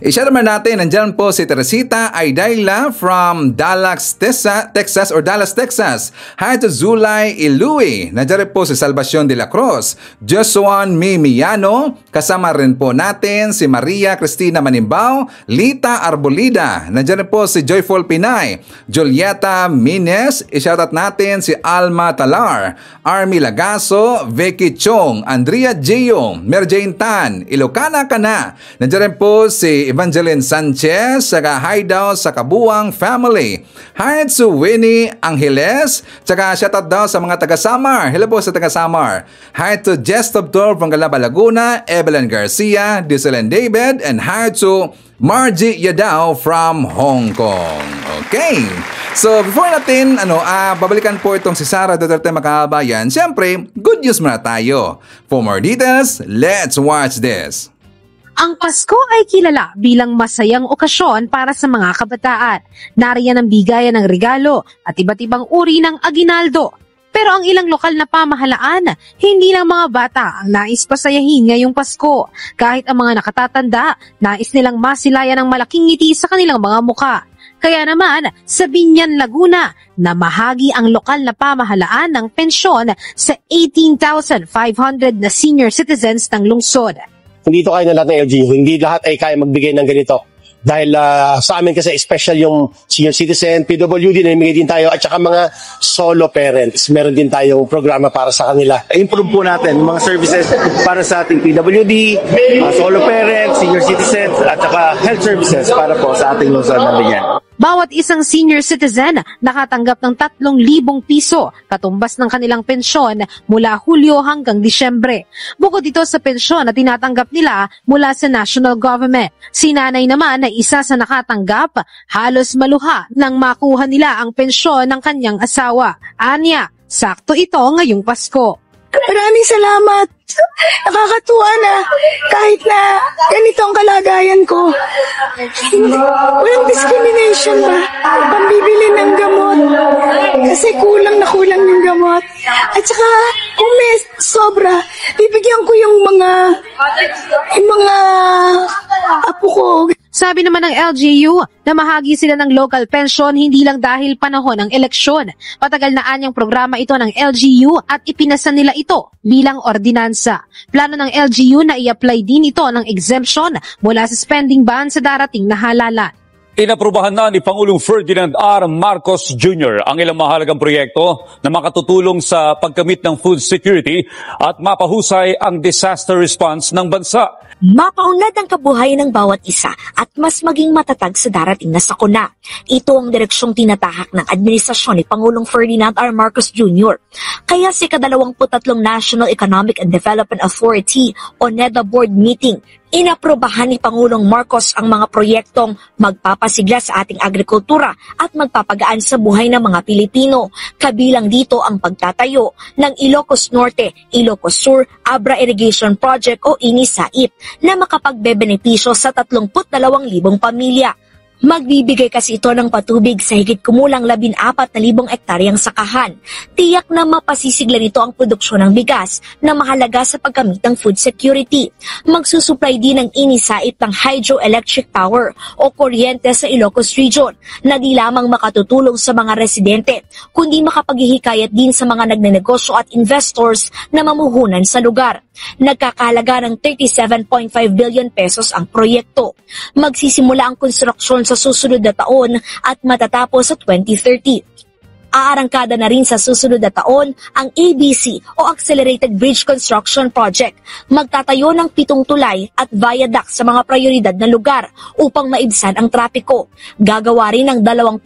i-share naman natin, nandyan po si Teresita Aidayla from Dallas, Texas. Hi to Zulay Ilui. Nandyan rin po si Salvacion de la Cruz. Josuan Mimiano. Kasama rin po natin si Maria Cristina Manimbao. Lita Arbolida. Nandyan rin po si Joyful Pinay. Julieta Mines. I-shoutout natin si Alma Talar. Army Lagaso. Vicky Chong. Andrea Gio. Merjane Tan. Ilocana Kana. Nandyan rin po si Evangeline Sanchez sa Hideout sa Kabuang Family. Hi to Winnie Angeles. Tsaka shoutout daw sa mga taga-Samar. Hello po sa taga-Samar. Hi to Jess Tobtor from Galaba, Laguna. Evelyn Garcia, Dylan David. And hi to Margie Yadao from Hong Kong. Okay. So before natin babalikan po itong si Sara Duterte makabayan, siyempre, good news muna tayo. For more details, let's watch this. Ang Pasko ay kilala bilang masayang okasyon para sa mga kabataan. Nariyan ang bigayan ng regalo at iba't ibang uri ng aginaldo. Pero ang ilang lokal na pamahalaan, hindi lang mga bata ang nais pasayahin ngayong Pasko. Kahit ang mga nakatatanda, nais nilang masilayan ng malaking ngiti sa kanilang mga muka. Kaya naman, sa Binyan, Laguna, namahagi ang lokal na pamahalaan ng pensyon sa 18,500 na senior citizens ng lungsod. Hindi ito kaya na lahat ng LGU. Hindi lahat ay kaya magbigay ng ganito. Dahil sa amin kasi special yung senior citizen, PWD, namimigay din tayo, at saka mga solo parents. Meron din tayong programa para sa kanila. Improve po natin mga services para sa ating PWD, solo parents, senior citizens, at saka health services para po sa ating lungsod ng Binyan. Bawat isang senior citizen nakatanggap ng 3,000 piso katumbas ng kanilang pensyon mula Hulyo hanggang Disyembre. Bukod dito sa pensyon na tinatanggap nila mula sa national government, si nanay naman na isa sa nakatanggap, halos maluha nang makuha nila ang pensyon ng kanyang asawa. Anya, sakto ito ngayong Pasko. Maraming salamat. Nakakatuwa na kahit na ganito ang kalagayan ko. Walang discrimination ba? Pambibili ng gamot. Kasi kulang na kulang yung gamot. At saka kung may sobra, bibigyan ko yung mga apo ko. Sabi naman ng LGU na mahagi sila ng local pension hindi lang dahil panahon ng eleksyon. Patagal na anyang programa ito ng LGU at ipinasa nila ito bilang ordinansa. Plano ng LGU na i-apply din ito ng exemption mula sa spending ban sa darating na halalan. Inaprubahan na ni Pangulong Ferdinand R. Marcos Jr. ang ilang mahalagang proyekto na makatutulong sa pagkamit ng food security at mapahusay ang disaster response ng bansa. Mapaunlad ang kabuhayan ng bawat isa at mas maging matatag sa darating na sakuna. Ito ang direksyong tinatahak ng administrasyon ni Pangulong Ferdinand R. Marcos Jr. Kaya sa ika-23 National Economic and Development Authority o NEDA Board meeting, inaprobahan ni Pangulong Marcos ang mga proyektong magpapasigla sa ating agrikultura at magpapagaan sa buhay ng mga Pilipino. Kabilang dito ang pagtatayo ng Ilocos Norte, Ilocos Sur, Abra Irrigation Project o INI-SAIP na makapagbebenepisyo sa 32,000 pamilya. Magbibigay kasi ito ng patubig sa higit kumulang 14,000 ektaryang sakahan. Tiyak na mapasisigla nito ang produksyon ng bigas na mahalaga sa pagkamit ng food security. Magsusupply din ng INI-SAIP ng hydroelectric power o kuryente sa Ilocos Region na di lamang makatutulong sa mga residente, kundi makapaghihikayat din sa mga nagnenegosyo at investors na mamuhunan sa lugar. Nagkakahalaga ng 37.5 billion pesos ang proyekto. Magsisimula ang konstruksyon sa susunod na taon at matatapos sa 2030. Aarangkada na rin sa susunod na taon ang ABC o Accelerated Bridge Construction Project. Magtatayo ng 7 tulay at viaduct sa mga prioridad na lugar upang maibsan ang trapiko. Gagawa rin ng 22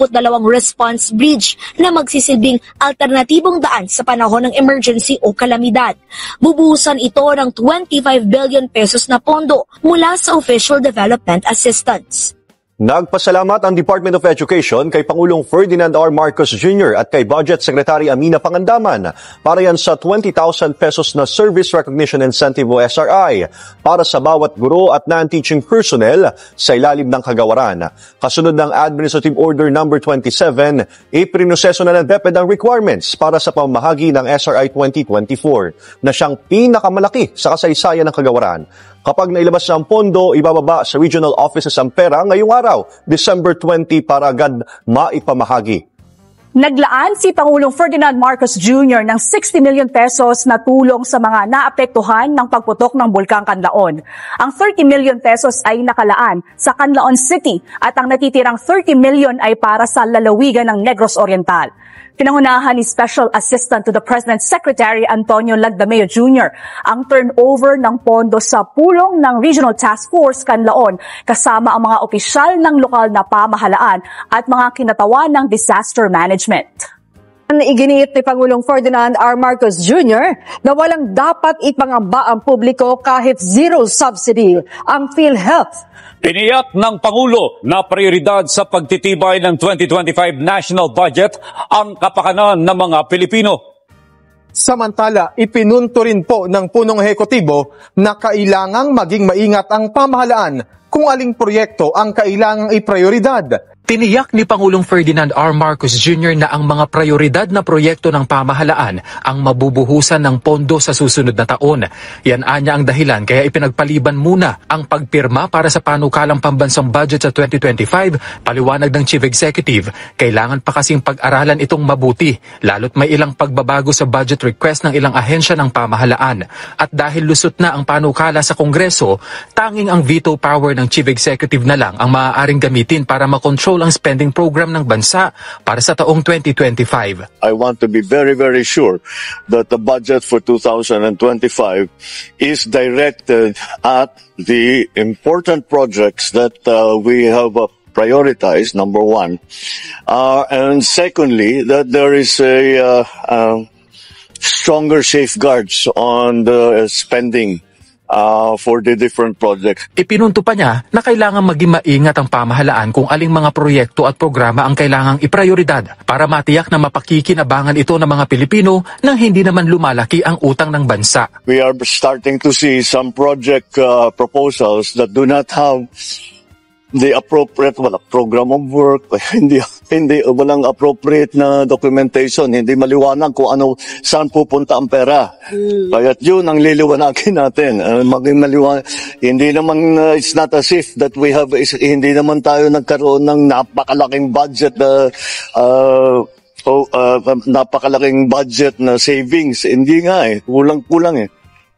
response bridge na magsisilbing alternatibong daan sa panahon ng emergency o kalamidad. Bubuhusan ito ng 25 billion pesos na pondo mula sa Official Development Assistance. Nagpasalamat ang Department of Education kay Pangulong Ferdinand R. Marcos Jr. at kay Budget Secretary Amina Pangandaman para yan sa 20,000 pesos na Service Recognition Incentive o SRI para sa bawat guro at non-teaching personnel sa ilalim ng kagawaran. Kasunod ng Administrative Order No. 27, iprinoseso na ng DepEd ang requirements para sa pamahagi ng SRI 2024 na siyang pinakamalaki sa kasaysayan ng kagawaran. Kapag nailabas na ang pondo, ibababa sa regional offices ang pera ngayong araw, December 20, para agad maipamahagi. Naglaan si Pangulong Ferdinand Marcos Jr. ng 60 million pesos na tulong sa mga naapektuhan ng pagputok ng Bulkang Canlaon. Ang 30 million pesos ay nakalaan sa Canlaon City at ang natitirang 30 million ay para sa lalawigan ng Negros Oriental. Pinangunahan ni Special Assistant to the President's Secretary Antonio Lagdameo Jr. ang turnover ng pondo sa pulong ng Regional Task Force Canlaon kasama ang mga opisyal ng lokal na pamahalaan at mga kinatawan ng disaster management. Iginiit ni Pangulong Ferdinand R. Marcos Jr. na walang dapat ipangamba ang publiko kahit zero subsidy ang PhilHealth. Tiniyak ng Pangulo na prioridad sa pagtitibay ng 2025 national budget ang kapakanan ng mga Pilipino. Samantala, ipinunto rin po ng punong ehekutibo na kailangang maging maingat ang pamahalaan kung aling proyekto ang kailangang iprioridad. Tiniyak ni Pangulong Ferdinand R. Marcos Jr. na ang mga prioridad na proyekto ng pamahalaan ang mabubuhusan ng pondo sa susunod na taon. Yan anya ang dahilan kaya ipinagpaliban muna ang pagpirma para sa panukalang pambansang budget sa 2025, paliwanag ng Chief Executive. Kailangan pa kasing pag-aralan itong mabuti, lalo't may ilang pagbabago sa budget request ng ilang ahensya ng pamahalaan. At dahil lusot na ang panukala sa Kongreso, tanging ang veto power ng Chief Executive na lang ang maaaring gamitin para makontrol ang spending program ng bansa para sa taong 2025. I want to be very, very sure that the budget for 2025 is directed at the important projects that we have prioritized, number one. And secondly, that there is a stronger safeguards on the spending for the different projects. Ipinunto pa niya na kailangan maging maingat ang pamahalaan kung aling mga proyekto at programa ang kailangang iprioridad para matiyak na mapakikinabangan ito ng mga Pilipino nang hindi naman lumalaki ang utang ng bansa. We are starting to see some project proposals that do not have the appropriate program of work, walang appropriate na documentation, hindi maliwanag kung saan pupunta ang pera. Kaya yun ang liliwanagin natin. Maging maliwanag. Hindi naman, it's not as if that hindi naman tayo nagkaroon ng napakalaking budget napakalaking budget na savings. Hindi nga kulang-kulang eh.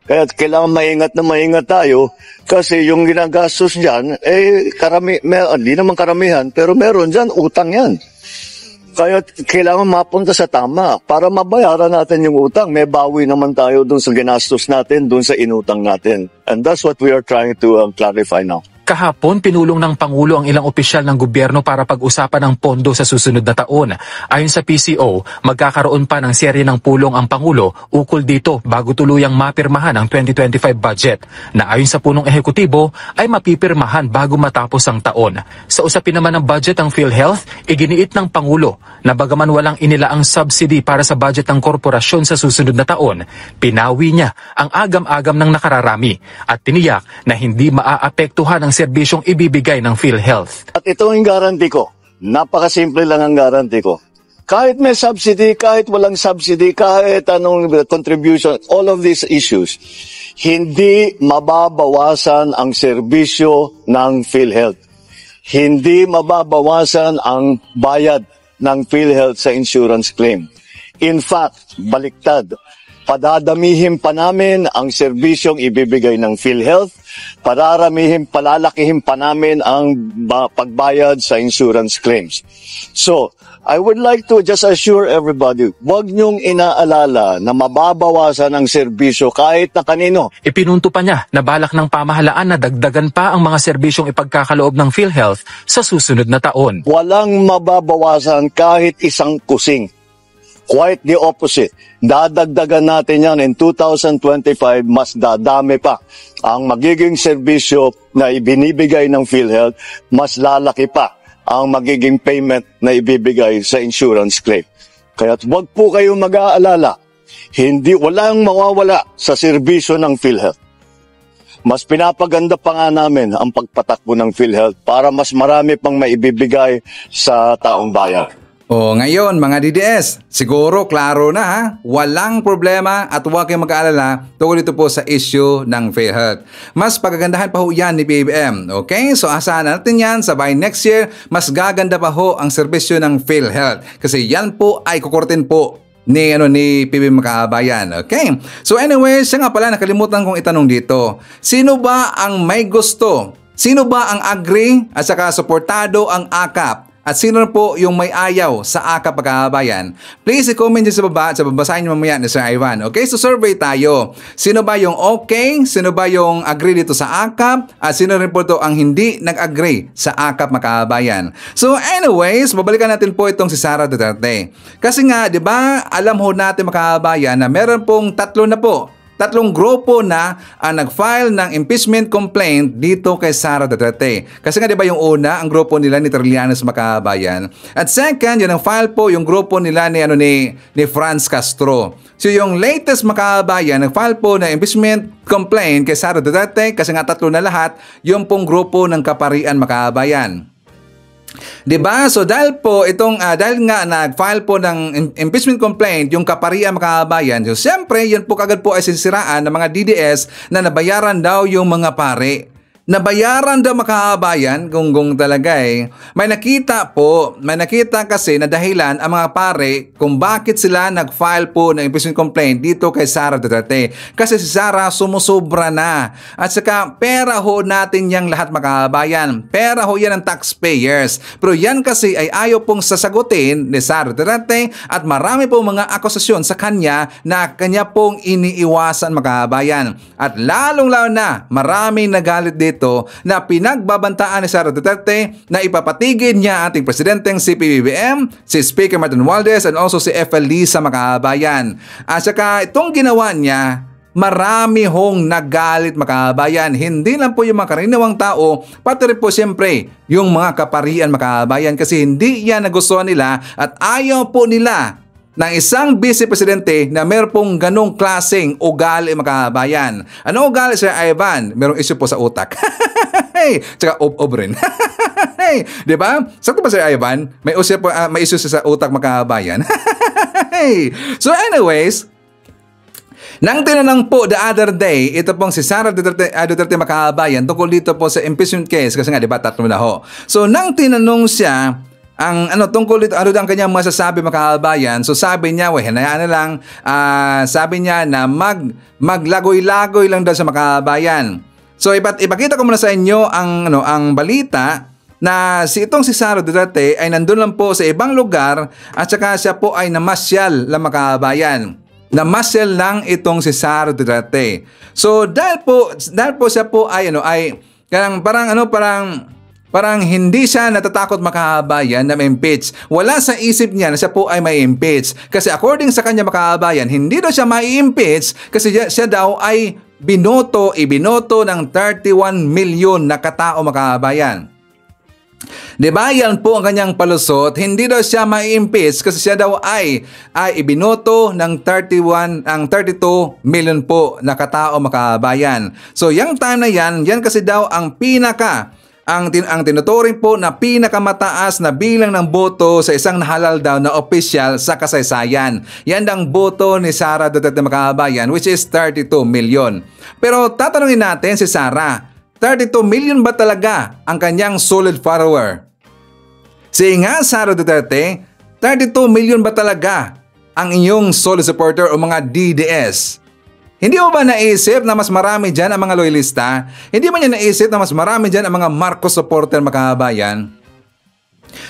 Kaya kailangan maingat tayo kasi yung ginagastos dyan, hindi naman karamihan, pero meron dyan, utang yan. Kaya kailangan mapunta sa tama para mabayaran natin yung utang. May bawi naman tayo dun sa ginastos natin, dun sa inutang natin. And that's what we are trying to clarify now. Kahapon, pinulong ng Pangulo ang ilang opisyal ng gobyerno para pag-usapan ang pondo sa susunod na taon. Ayon sa PCO, magkakaroon pa ng serye ng pulong ang Pangulo ukol dito bago tuluyang mapirmahan ang 2025 budget na ayon sa punong ehekutibo ay mapipirmahan bago matapos ang taon. Sa usapin naman ng budget ng PhilHealth, iginiit ng Pangulo na bagaman walang inilaang subsidy para sa budget ng korporasyon sa susunod na taon, pinawi niya ang agam-agam ng nakararami at tiniyak na hindi maaapektuhan ang serbisyong ibibigay ng PhilHealth. At ito ang guarantee ko. Napakasimple lang ang guarantee ko. Kahit may subsidy, kahit walang subsidy, kahit anong contribution, all of these issues, hindi mababawasan ang serbisyo ng PhilHealth. Hindi mababawasan ang bayad ng PhilHealth sa insurance claim. In fact, baliktad. Padadamihin pa namin ang serbisyong ibibigay ng PhilHealth, palalakihin pa namin ang pagbayad sa insurance claims. So, I would like to just assure everybody, huwag niyong inaalala na mababawasan ang serbisyo kahit na kanino. Ipinunto pa niya na balak ng pamahalaan na dagdagan pa ang mga serbisyong ipagkakaloob ng PhilHealth sa susunod na taon. Walang mababawasan kahit isang kusing. Quite the opposite. Dadagdagan natin yan in 2025, mas dadami pa. Ang magiging serbisyo na ibinibigay ng PhilHealth, mas lalaki pa ang magiging payment na ibibigay sa insurance claim. Kaya wag po kayong mag-aalala. Walang mawawala sa serbisyo ng PhilHealth. Mas pinapaganda pa nga namin ang pagpatakbo ng PhilHealth para mas marami pang maibibigay sa taong bayan. O ngayon mga DDS, siguro klaro na ha, walang problema at huwag kayong mag-aalala tungkol dito po sa issue ng PhilHealth. Mas pagagandahan pa ho yan ni PBBM. Okay, so asahan natin yan, sabay next year, mas gaganda pa ho ang serbisyo ng PhilHealth. Kasi yan po ay kukurtin po ni PBBM Makabayan. Okay? So anyway, siya nga pala nakalimutan kong itanong dito. Sino ba ang may gusto? Sino ba ang agree at saka suportado ang AKAP? At sino po yung may ayaw sa AKAP Makabayan? Please i-comment dyan sa baba at babasahin nyo mamaya ni Sir Ivan. Okay, so survey tayo. Sino ba yung okay? Sino ba yung agree dito sa AKAP? At sino rin po ito ang hindi nag-agree sa AKAP Makabayan? So anyways, babalikan natin po itong si Sara Duterte. Kasi nga, di ba, alam ho natin Makabayan na meron pong tatlong grupo na nag-file ng impeachment complaint dito kay Sara Duterte. Kasi nga 'di ba yung una, ang grupo nila ni Trillanes Makabayan. At second, yung file po yung grupo nila ni Franz Castro. So yung latest Makabayan, nag-file po ng impeachment complaint kay Sara Duterte kasi nga tatlo na lahat yung pong grupo ng Kaparian Makabayan. Diba? So dahil nga nag-file po ng impeachment complaint yung Kaparian Makabayan, so siyempre yun po kagad po ay sisiraan ng mga DDS na nabayaran daw yung mga pare. Nabayaran daw Makabayan kung talaga May nakita kasi na dahilan ang mga pare kung bakit sila nag-file po ng impeachment complaint dito kay Sara Duterte. Kasi si Sara sumusobra na. At saka pera ho natin yang lahat Makabayan. Pera ho yan ng taxpayers. Pero yan kasi ay ayaw pong sasagutin ni Sara Duterte at marami pong mga akusasyon sa kanya na kanya pong iniiwasan Makabayan. At lalong-lalo na maraming nagalit dito na pinagbabantaan ni Sara Duterte na ipapatigil niya ating presidenteng si PBBM, si Speaker Martin Romualdez, and also si FL Lisa Makabayan. At saka itong ginawa niya, marami hong nagalit Makabayan. Hindi lang po yung mga karaniwang tao, pati rin po siyempre yung mga Kaparian Makabayan kasi hindi yan nagustuhan nila at ayaw po nila ng isang vice-presidente na meron pong ganong klaseng ugali Makabayan. Ano ugali, Sir Ivan? Merong issue po sa utak. Tsaka ob rin. Diba? Sakto ba, Sir Ivan? May issue sa utak Makabayan. So anyways, nang tinanong po the other day, ito pong si Sara Duterte Makabayan tungkol dito po sa impeachment case kasi nga diba tatlo na ho. So nang tinanong siya tungkol dito, ang kanyang masasabi Makabayan, so sabi niya, hinayaan na lang, sabi niya na maglagoy-lagoy lang daw sa Makabayan. So ipakita ko muna sa inyo ang balita na si Sara Duterte ay nandun lang po sa ibang lugar at saka siya po ay namasyal lang mga kababayan. Namasyal lang itong si Sara Duterte. So dahil po siya po ay parang hindi siya natatakot makahabayan na ma-impeach. Wala sa isip niya na siya po ay ma-impeach. Kasi according sa kanya makahabayan, hindi daw siya ma-impeach kasi siya daw ay ibinoto ng 31 million na katao makahabayan. Diba? Yan po ang kanyang palusot. Hindi daw siya ma-impeach kasi siya daw ay ibinoto ng 32 million po na katao makabayan. So, yung time na yan kasi daw ang ang tinuturing po na pinakamataas na bilang ng boto sa isang nahalal daw na opisyal sa kasaysayan. Yan ang boto ni Sara Duterte makabayan, which is 32 million. Pero tatanungin natin si Sara, 32 million ba talaga ang kanyang solid follower? Nga Sara Duterte, 32 million ba talaga ang inyong solid supporter o mga DDS? Hindi mo ba naisip na mas marami dyan ang mga loyalista? Hindi mo niya naisip na mas marami dyan ang mga Marcos supporter makahabayan?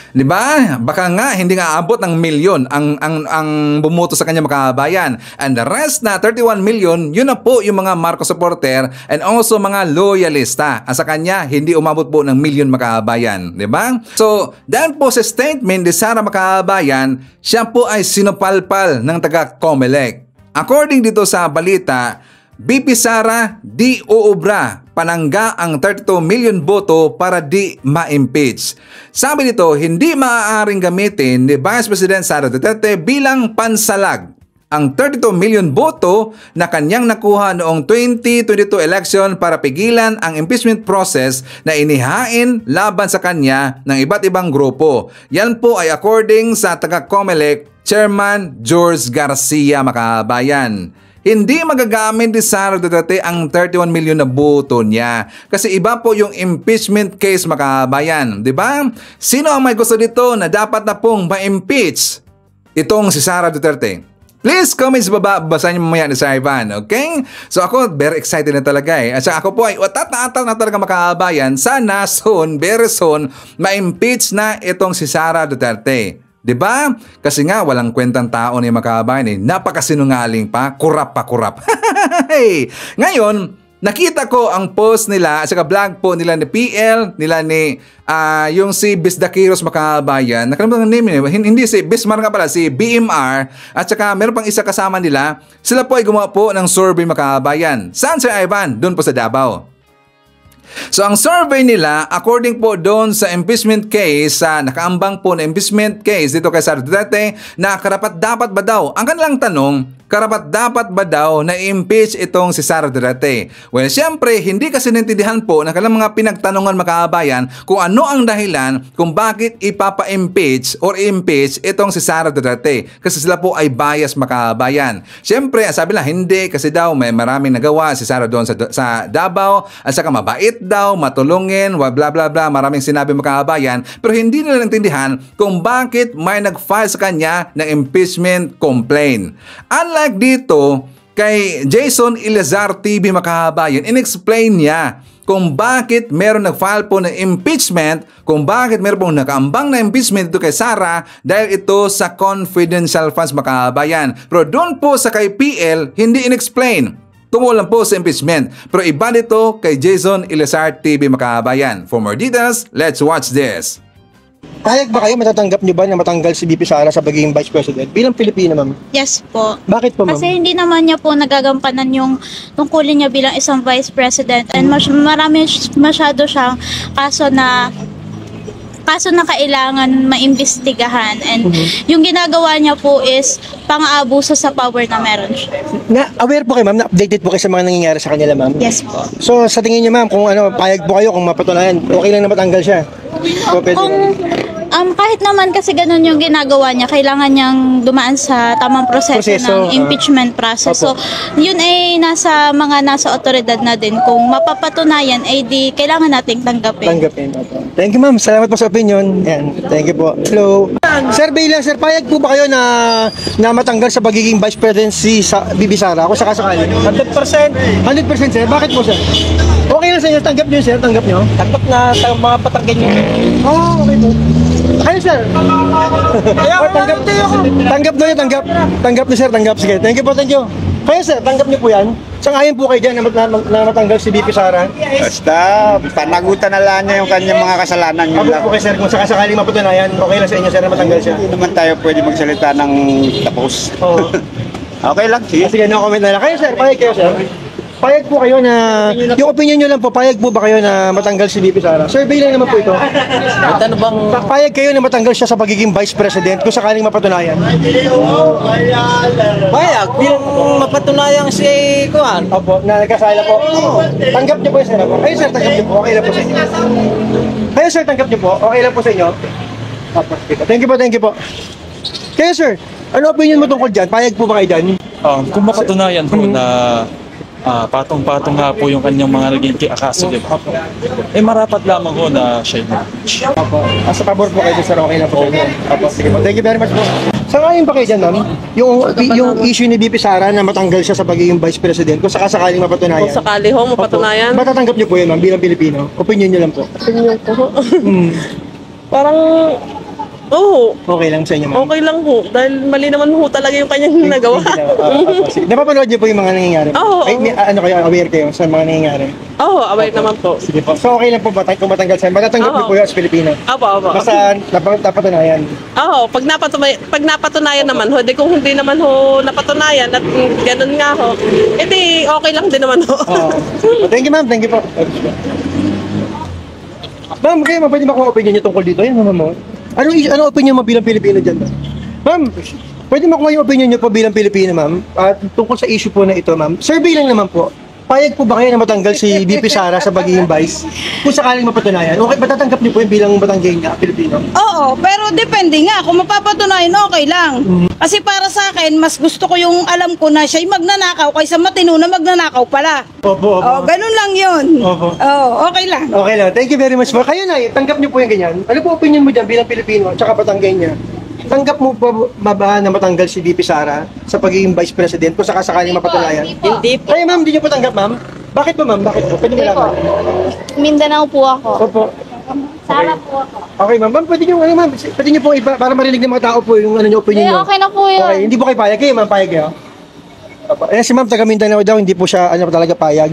Diba? Baka nga hindi nga abot ng milyon ang bumoto sa kanya makabayan. And the rest na 31 million, yun na po yung mga Marcos supporter and also mga loyalista. Sa kanya, hindi umabot po ng milyon makabayan. Diba? So, dahil po sa statement ni Sara makabayan, siya po ay sinupalpal ng taga-Comelec. According dito sa balita, BP Sara di uubra, panangga ang 32 million boto para di ma-impeach. Sabi nito, hindi maaaring gamitin ni Vice President Sara Duterte bilang pansalag ang 32 million boto na kanyang nakuha noong 2022 election para pigilan ang impeachment process na inihain laban sa kanya ng iba't ibang grupo. Yan po ay according sa taga-Comelec Chairman George Garcia makabayan. Hindi magagamit ni Sara Duterte ang 31 million na boto niya. Kasi iba po yung impeachment case makabayan. Diba? Sino ang may gusto dito na dapat na pong ma-impeach itong si Sara Duterte? Please comment sa baba, basahin niyo mamaya ni Sir Ivan, okay? So ako, very excited na talaga eh. At saka ako po ay tatal na talaga makabayan. Sana soon, very soon, ma-impeach na itong si Sara Duterte. Diba? Kasi nga walang kwentang tao ni makabayan eh. Napakasinungaling pa, kurap. Hey! Ngayon, nakita ko ang post nila at saka vlog po nila ni PL, nila ni yung si Bisdakiros makabayan. Nakalimutan ang name niya. Hindi si Bismar nga pala, si BMR at saka meron pang isa kasama nila. Sila po ay gumawa po ng survey makabayan. Saan Sir Ivan? Doon po sa Davao. So ang survey nila, according po doon sa impeachment case, nakaambang po na impeachment case dito kay Sara Duterte, na karapat-dapat ba daw, ang kanilang tanong, karapat-dapat ba daw na i-impeach itong si Sara Duterte? Well, siyempre, hindi kasi naintindihan po ng kanilang mga pinagtanungan makabayan kung ano ang dahilan kung bakit ipapa-impeach or i-impeach itong si Sara Duterte. Kasi sila po ay bias makabayan. Siyempre, sabi lang, hindi kasi daw may maraming nagawa si Sara doon sa Davao at saka mabait daw, matulungin, bla bla bla, maraming sinabi makabayan, pero hindi nila naintindihan kung bakit may nag-file sa kanya ng impeachment complaint. Unlike dito, kay Jason Ilazar TV makahabayan, in-explain niya kung bakit meron nag-file po ng impeachment, kung bakit meron pong nakaambang na impeachment ito kay Sara dahil ito sa confidential funds makahabayan. Pero doon po sa kay PL, hindi in-explain. Tungkol lang po sa impeachment. Pero iba dito kay Jason Ilazar TV makahabayan. For more details, let's watch this. Pahayag ba kayo, matatanggap nyo ba na matanggal si BP Sara sa pagiging Vice President bilang Pilipina, ma'am? Yes po. Bakit po, ma'am? Kasi hindi naman niya po nagagampanan yung tungkulin niya bilang isang Vice President and marami masyado siyang kaso na kailangan maimbestigahan and yung ginagawa niya po is pang-aabuso sa power na meron siya. Aware po kayo, ma'am? Na-updated po kayo sa mga nangyayari sa kanila, ma'am? Yes po. So, sa tingin niyo, ma'am, kung payag po kayo, kung mapatunayan, okay lang na matanggal siya? Kahit naman kasi ganun yung ginagawa niya, kailangan niyang dumaan sa tamang proseso ng impeachment process. So, yun ay nasa otoridad na din. Kung mapapatunayan, ay di kailangan nating tanggapin. Thank you, ma'am. Salamat po sa opinion. Yan. Thank you po. Hello. yan. Survey lang, sir. Payag po ba kayo na matanggal sa pagiging vice presidency sa Bibi Sara? Kung sakasakali. 100%. 100%, sir. Bakit po, sir? Okay lang sa inyo. Tanggap nyo, sir. Tanggap nyo. Tanggap na mga patanggan nyo. Okay po. Ayun, sir. Tanggap na yun, tanggap. Tanggap na, sir. Tanggap. Sige. Thank you po, thank you. Kaya, sir, tanggap nyo po yan. Sangayon po kayo dyan na matanggal si BP Sara? Basta, panagutan na lang niya yung kanyang mga kasalanan. Ako po kayo, sir, kung sakasakaling mapatunayan, okay lang sa inyo, sir, na matanggal siya? Hindi naman tayo pwede magsalita ng tapos. Oo. Okay lang, sige. Sige, no comment na lang. Kayo, sir, payag kayo, sir. Payag po kayo na, yung opinion nyo lang po, payag po ba kayo na matanggal si BP Sara? Survey lang naman po ito. Ano bang... Payag kayo na matanggal siya sa pagiging vice president kung sakaling mapatunayan? Payag, bilang mapatunayan si Kuan. Opo, na nagkasala po. Tanggap niyo po yung sir. Kayo, sir, tanggap niyo po. Okay lang po sa inyo. Kayo, sir, tanggap niyo po. Okay lang po sa inyo. Opo, thank you po, thank you po. Kayo, sir, ano opinion mo tungkol dyan? Payag po ba kayo dyan? Kung mapatunayan po na patong-patong nga po yung kanyang mga naging akaso, di ba? Marapat lamang ho na siya yung Opo. Sa pabor po kayo, sir, okay lang po. Opo, sige po. Thank you very much po. Sangayon ba kayo dyan, ma'am? Yung issue ni BP Sara na matanggal siya sa pagiging vice president kung sakasakaling mapatunayan? Kung sakali ho, mapatunayan? Matatanggap niyo po yun, ma'am, bilang Pilipino? Opinion niyo lang po. Opinion ko. Parang... Oo. Okay lang sa inyo, ma'am? Okay lang ho. Dahil mali naman ho talaga yung kanyang nagawa. Napapanood niyo po yung mga nangyayari? Oo. Ano kayo, aware kayo sa mga nangyayari? Oo, aware naman po. Sige po. So okay lang po ba kung matanggal siya? Matatanggap niyo po yun as Pilipino? Opo. Basta napatunayan? Oo, pag napatunayan naman ho, kung hindi naman ho napatunayan at ganun nga ho, edi okay lang din naman ho. Thank you, ma'am. Thank you po. Ma'am, kayo, pwede ba kung opinion niyo tungkol dito? Yan, ma'am. Ano opinion mo bilang Pilipino dyan, ma'am? Pwede makuha yung opinion niyo po bilang Pilipino, ma'am? Tungkol sa issue po na ito, ma'am. Survey lang naman po. Payag po ba kayo na matanggal si BP Sara sa pagiging vice? Kung sakaling mapatunayan, okay, matatanggap niyo po yung bilang batanggay niya, Pilipino? Oo, pero depende nga. Kung mapapatunayan, okay lang. Kasi para sa akin, mas gusto ko yung alam ko na siya'y magnanakaw kaysa matino na magnanakaw pala. Opo. Ganun lang yun. Opo. Okay lang. Okay lang. Thank you very much po. Kayo na, tanggap niyo po yung ganyan. Ano po opinion mo dyan bilang Pilipino at saka batanggay niya? Tanggap mo ba na matanggal si BP Sara sa pagiging vice president kung sakasakaling mapatunayan? Hindi po. Ay, ma'am, hindi niyo po tanggap, ma'am? Bakit po, ma'am? Bakit po? Pwede mo lang. Mindanao po ako. Opo. Sara po ako. Okay, ma'am. Pwede niyo, ma'am, pwede niyo po iba, para marinig ng mga tao po yung opinion niyo. Okay na po yun. Okay, hindi po kayo payag. Kayo, ma'am, payag kayo? Opo. Ayan, si ma'am, taga Mindanao daw, hindi po siya, talaga payag.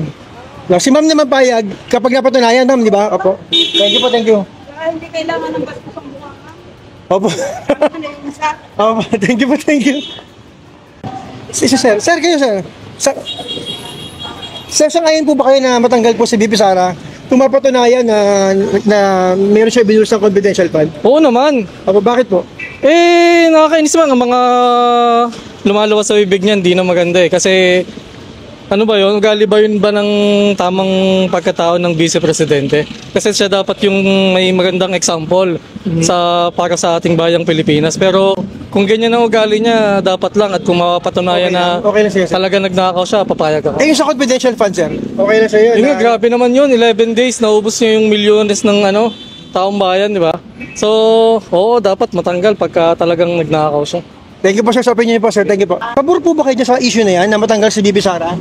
Si ma'am naman payag, kapag napatunayan, ma'am, di ba? Opo. Thank you po, thank you. Hindi kailangan ng bastos ang buka. Opo. Opo, thank you po, thank you. Sir, kayo, sir. Sir, sangayon po ba kayo na matanggal po si BP Sara kung mapatunayan na mayroon siya binulos ng confidential fund? Oo naman. Opo, bakit po? Nakakainis man ang mga lumalabas sa bibig niyan, di na maganda Kasi ano ba yun? Ugali ba yun ba ng tamang pagkatao ng vice-presidente? Kasi siya dapat yung may magandang example para sa ating bayang Pilipinas. Pero kung ganyan ang ugali niya, dapat lang at kung mapapatunayan okay lang talaga nagnakaw siya, papayag ako. Yung sa confidential fund, sir? Okay lang sa'yo? Yung grabe naman yun. 11 days, naubos niya yung milyones ng taong bayan, di ba? So, oo, dapat matanggal pagka talagang nagnakaw siya. Thank you po, sir, sa opinion po, sir. Thank you po. Pabor po ba kayo dyan sa issue na yan na matanggal si BP Sara?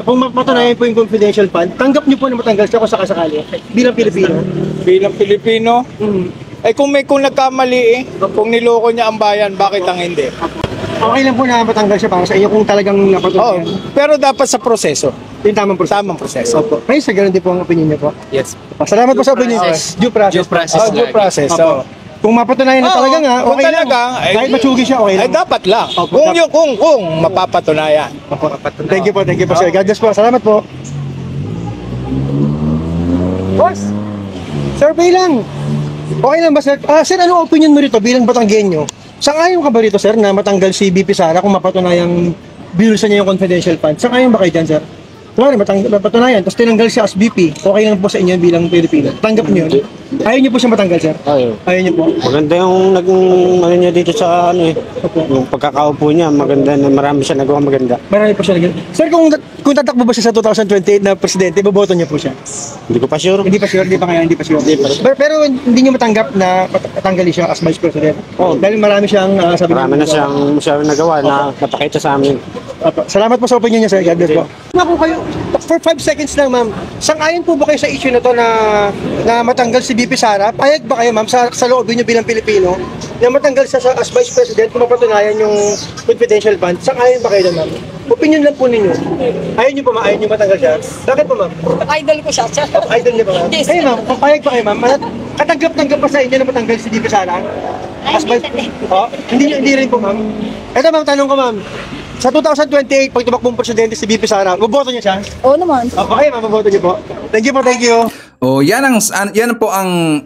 Kung mapatunayan po yung confidential fund, tanggap niyo po na matanggal siya kung sakasakali bilang Pilipino? Bilang Pilipino? Kung nagkamali kung niloko niya ang bayan, bakit ang hindi? Okay lang po na matanggal siya para sa inyo kung talagang napatunayan. Pero dapat sa proseso. Yung tamang proseso. Opo. Kayo, sa ganun din po ang opinion niyo po? Yes. Salamat po sa opinion. Due process. Due process. Kung mapatunayan na talaga nga, okay lang. Kahit matsugi siya, okay lang. Dapat lang. Kung mapapatunayan. Thank you po, sir. God bless po. Salamat po. Boss, survey lang. Okay lang ba, sir? Sir, ano opinion mo rito bilang Batanggenyo? Sang-ayon ka ba rito, sir, na matanggal si BP Sara kung mapatunayang binulsa niya yung confidential fund? Sang-ayon ba kayo dyan, sir? Kung mapatunayan, tapos tinanggal siya as BP, okay lang po sa inyo bilang Pilipino. Tanggap niyo yun? Ayaw niyo po siya matanggal, sir? Ayaw niyo po. Maganda yung ano niya dito sa yung pagkakaupo niya, maganda na marami siya nagawa maganda. Marami po siya nagawa. Sir, kung tatakbo ba siya sa 2028 na presidente, boboto niyo po siya? Hindi ko pa sure. Hindi pa sure. Pero hindi niyo matanggap na matanggalin siya as vice president. Dahil marami siyang marami na siyang nagawa na napakita sa amin. Salamat po sa opinion niya, sir. God bless po. Ako kayo, for 5 seconds lang, ma'am. Sang-ayon po ba kayo sa issue na to na matanggal si VP Sara? Payag ba kayo, ma'am, sa loobin niyo bilang Pilipino na matanggal siya as vice president kung mapatunayan yung confidential fund? Sang-ayon ba kayo doon, ma'am? Opinion lang po ninyo. Ayaw niyo pa ayaw niyo matanggal siya? Bakit po, ma'am? Idol ko siya. Idol niyo ba, ma'am? Yes. Kayo, ma'am, payag ba kayo, ma'am? Katanggap-tanggap pa sa inyo na matanggal si VP Sara? As vice hindi rin po, ma'am. Ito, ma'am, tanong ko, ma'am. Sa 2028, pag tumakbong presidente si VP Sara, maboto niya siya? Oo naman. Okay, ma'am, maboto niyo po. Thank you po, thank you. Yan po ang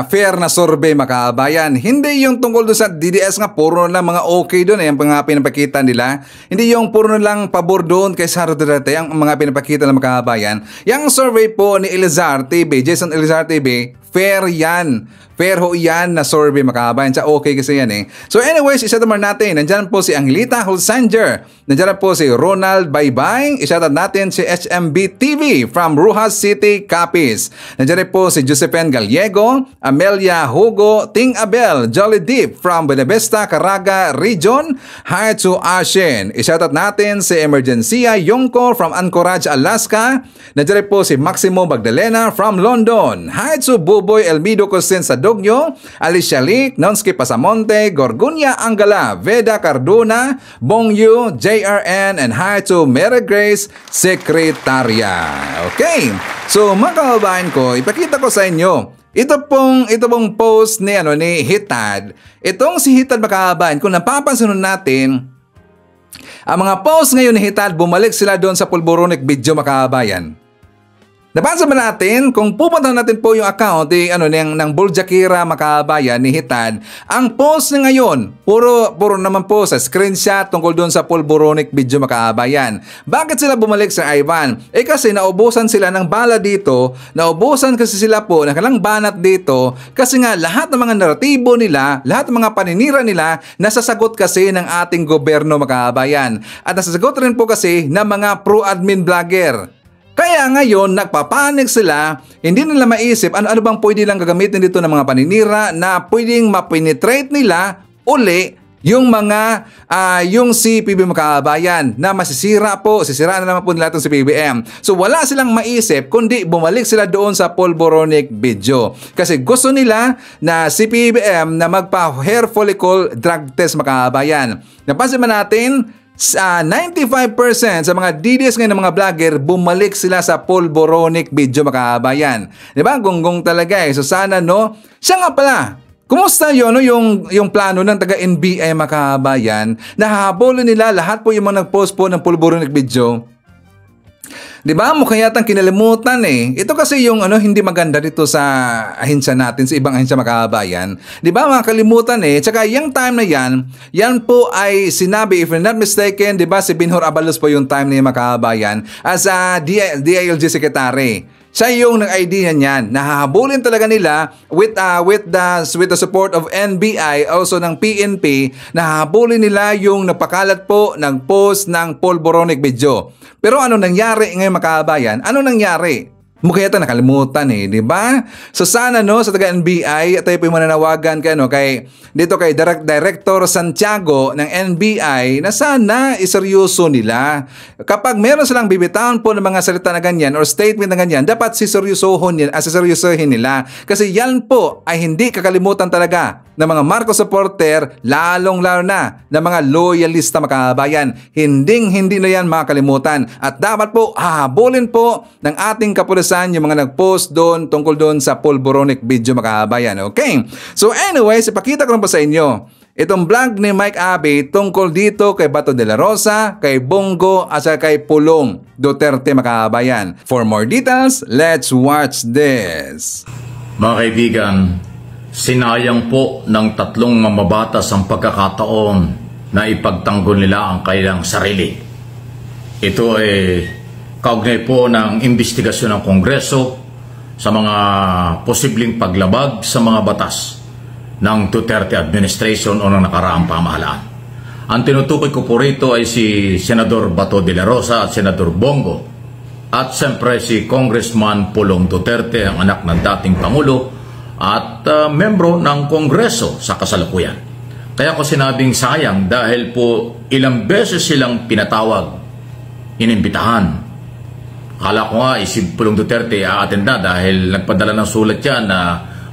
fair na survey, mga kabayan. Hindi yung tungkol doon sa DDS nga, puro lang mga okay doon yung mga pinapakita nila. Hindi yung puro lang pabor doon kay Sara Duterte, ang mga pinapakita ng mga kabayan. Yung survey po ni Elizar TV, Jason Elizar TV, fair yan. Fair ho yan na survey, mga kabayan. Sa okay kasi yan eh. So anyways, isa naman natin. Nandyan po si Angelita Hulsanger. Nandyan po si Ronald Baybay. Isatat natin si HMB TV from Rojas City, Capiz. Nandyan po si Josephine Gallego, Amelia Hugo, Ting Abel, Jolly Deep from Buenavista, Caraga Region. Hi to Ashen. Isatat natin si Emergencia Yongko from Anchorage, Alaska. Nandyan po si Maximo Magdalena from London. Hi to Buboy Elmido Cosin sa Dogyo, Alicia Lik, Nonsky Pasamonte, Gorgunya Angala, Veda Cardona, Bongyu, JRN, and hi to Mary Grace Secretaria. Okay, so mga kababayan ko, ipakita ko sa inyo. Ito pong post ni Hitad. Itong si Hitad, mga kababayan, kung napapansin natin, ang mga post ngayon ni Hitad, bumalik sila doon sa Pulboronic video, mga kababayan. Napansin ba natin, kung pupunta natin po yung account ng Buljakira, mga kabayan ni Hitad, ang post na ngayon, puro naman po sa screenshot tungkol doon sa Pulboronic video, mga kabayan. Bakit sila bumalik sa Ivan? Kasi naubusan sila ng bala dito, naubusan kasi sila po ng kalang banat dito, kasi nga lahat ng mga naratibo nila, lahat ng mga paninira nila, nasasagot kasi ng ating gobyerno, mga kabayan. At nasasagot rin po kasi ng mga pro-admin vlogger. Kaya ngayon, nagpapanik sila, hindi nila maisip ano bang pwede lang gagamitin dito ng mga paninira na pwedeng mapenetrate nila uli yung mga, yung si PBM, mga kabayan, na masisira po, sisiraan na naman po nila itong si PBM. So wala silang maisip kundi bumalik sila doon sa Pulboronic video. Kasi gusto nila na si PBM na magpa-hair follicle drug test, mga kabayan. Napansin man natin, 95% sa mga DDS ngayon ng mga vlogger, bumalik sila sa Pulboronic video, mga kabayan. Diba? Gonggong talaga eh. So sana siya nga pala. Kumusta yun, yung plano ng taga-NBI, mga kabayan, nahahabulin nila lahat po yung mga nag-post po ng Pulboronic video. Diba? Mukha yatang kinalimutan eh. Ito kasi yung hindi maganda dito sa ahensya natin, sa ibang ahensya, mga kabayan. Diba? Mga kalimutan eh. Tsaka yung time na yan po ay sinabi, if I'm not mistaken, diba, si Binhor Abalos po yung time na yung, mga kabayan, as a DILG secretary. Siya yung nag-idea niyan. Nahahabulin talaga nila with the support of NBI, also ng PNP, nahahabulin nila yung napakalat po ng post ng Pulboronic video. Pero ano nangyari ngayon, mga kabayan? Ano nangyari? Mukha yata nakalimutan eh, di ba? So sana sa taga-NBI, tayo po yung mananawagan kay Director Santiago ng NBI na sana iseryoso nila. Kapag meron silang bibitawan po ng mga salita na ganyan or statement na ganyan, dapat siseryosohin nila. Kasi yan po ay hindi kakalimutan talaga ng mga Marcos supporter, lalong-lalo na ng mga loyalista, mga kabayan. Hindi na yan makakalimutan. At dapat po hahabulin po ng ating kapulisan yung mga nag-post doon tungkol doon sa Pulboronic video, mga kabayan. Okay? So anyways, ipakita ko lang po sa inyo itong vlog ni Mike Abe tungkol dito kay Bato de la Rosa, kay Bongo at kay Pulong Duterte, mga kabayan. For more details, let's watch this. Mga kaibigan, sinayang po ng tatlong mamabatas ang pagkakataon na ipagtanggol nila ang kanilang sarili. Ito ay kaugnay po ng investigasyon ng Kongreso sa mga posibleng paglabag sa mga batas ng Duterte administration o ng nakaraang pamahalaan. Ang tinutukoy ko po rito ay si Senador Bato de la Rosa at Senador Bongo at siyempre si Congressman Pulong Duterte, ang anak ng dating Pangulo at membro ng Kongreso sa kasalukuyan. Kaya ko sinabing sayang dahil po ilang beses silang pinatawag, inimbitahan. Akala ko nga si Pulong Duterte a-attend na dahil nagpadala ng sulat yan na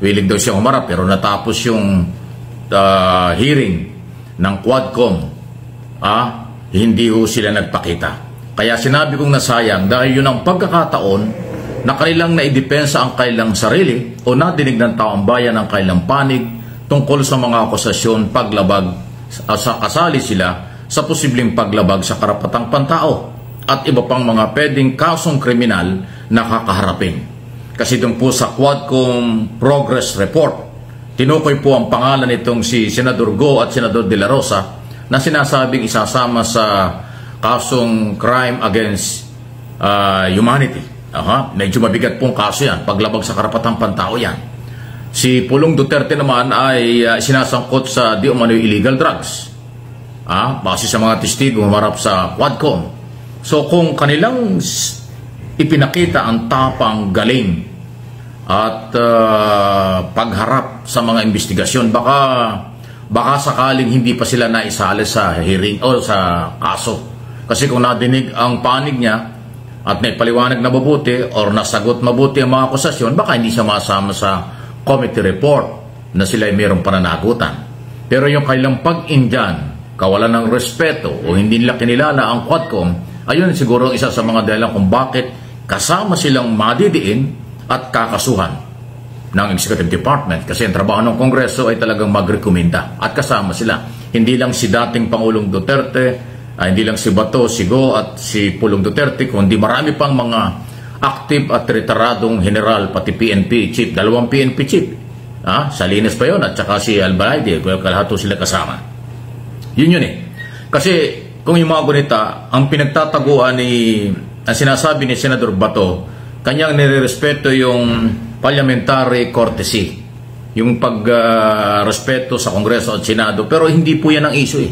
willing daw siya humarap, pero natapos yung hearing ng Quadcom, hindi ho sila nagpakita. Kaya sinabi kong nasayang dahil yun ang pagkakataon na kanilang naidepensa ang kailang sarili o nadinig ng taong bayan ang kailang panig tungkol sa mga akusasyon paglabag sa kasali sila sa posibleng paglabag sa karapatang pantao at iba pang mga pwedeng kasong kriminal na kakaharapin. Kasi doon po sa Quadcom Progress Report, tinukoy po ang pangalan nitong si Senador Go at Senador De La Rosa na sinasabing isasama sa kasong crime against humanity. Medyo mabigat pong kaso yan, paglabag sa karapatang pantao yan. Si Pulong Duterte naman ay sinasangkot sa di umano'y illegal drugs. Base sa mga testigo humarap sa Quadcom. So kung kanilang ipinakita ang tapang, galing at pagharap sa mga investigasyon, baka sakaling hindi pa sila naisali sa hearing o sa kaso. Kasi kung nadinig ang panig niya at naipaliwanag na mabuti or nasagot mabuti ang mga akusasyon, baka hindi siya masama sa committee report na sila ay mayroong pananagutan. Pero yung kailang pag-indyan, kawalan ng respeto o hindi nila kinilala ang Quadcom, ayun siguro isa sa mga dahilan kung bakit kasama silang madidiin at kakasuhan ng Executive Department. Kasi ang trabaho ng Kongreso ay talagang magrekomenda at kasama sila. Hindi lang si dating Pangulong Duterte, hindi lang si Bato, si Go at si Pulong Duterte, kundi marami pang mga active at retiradong general, pati PNP chief, dalawang PNP chief. Salinas pa yun at saka si Albayde, kalahato sila kasama. Yun eh. Kasi kung yung mga gunita, ang pinagtataguan ang sinasabi ni Senador Bato, kanyang nirerespeto yung parliamentary courtesy, yung pagrespeto sa Kongreso at Senado, pero hindi po yan ang issue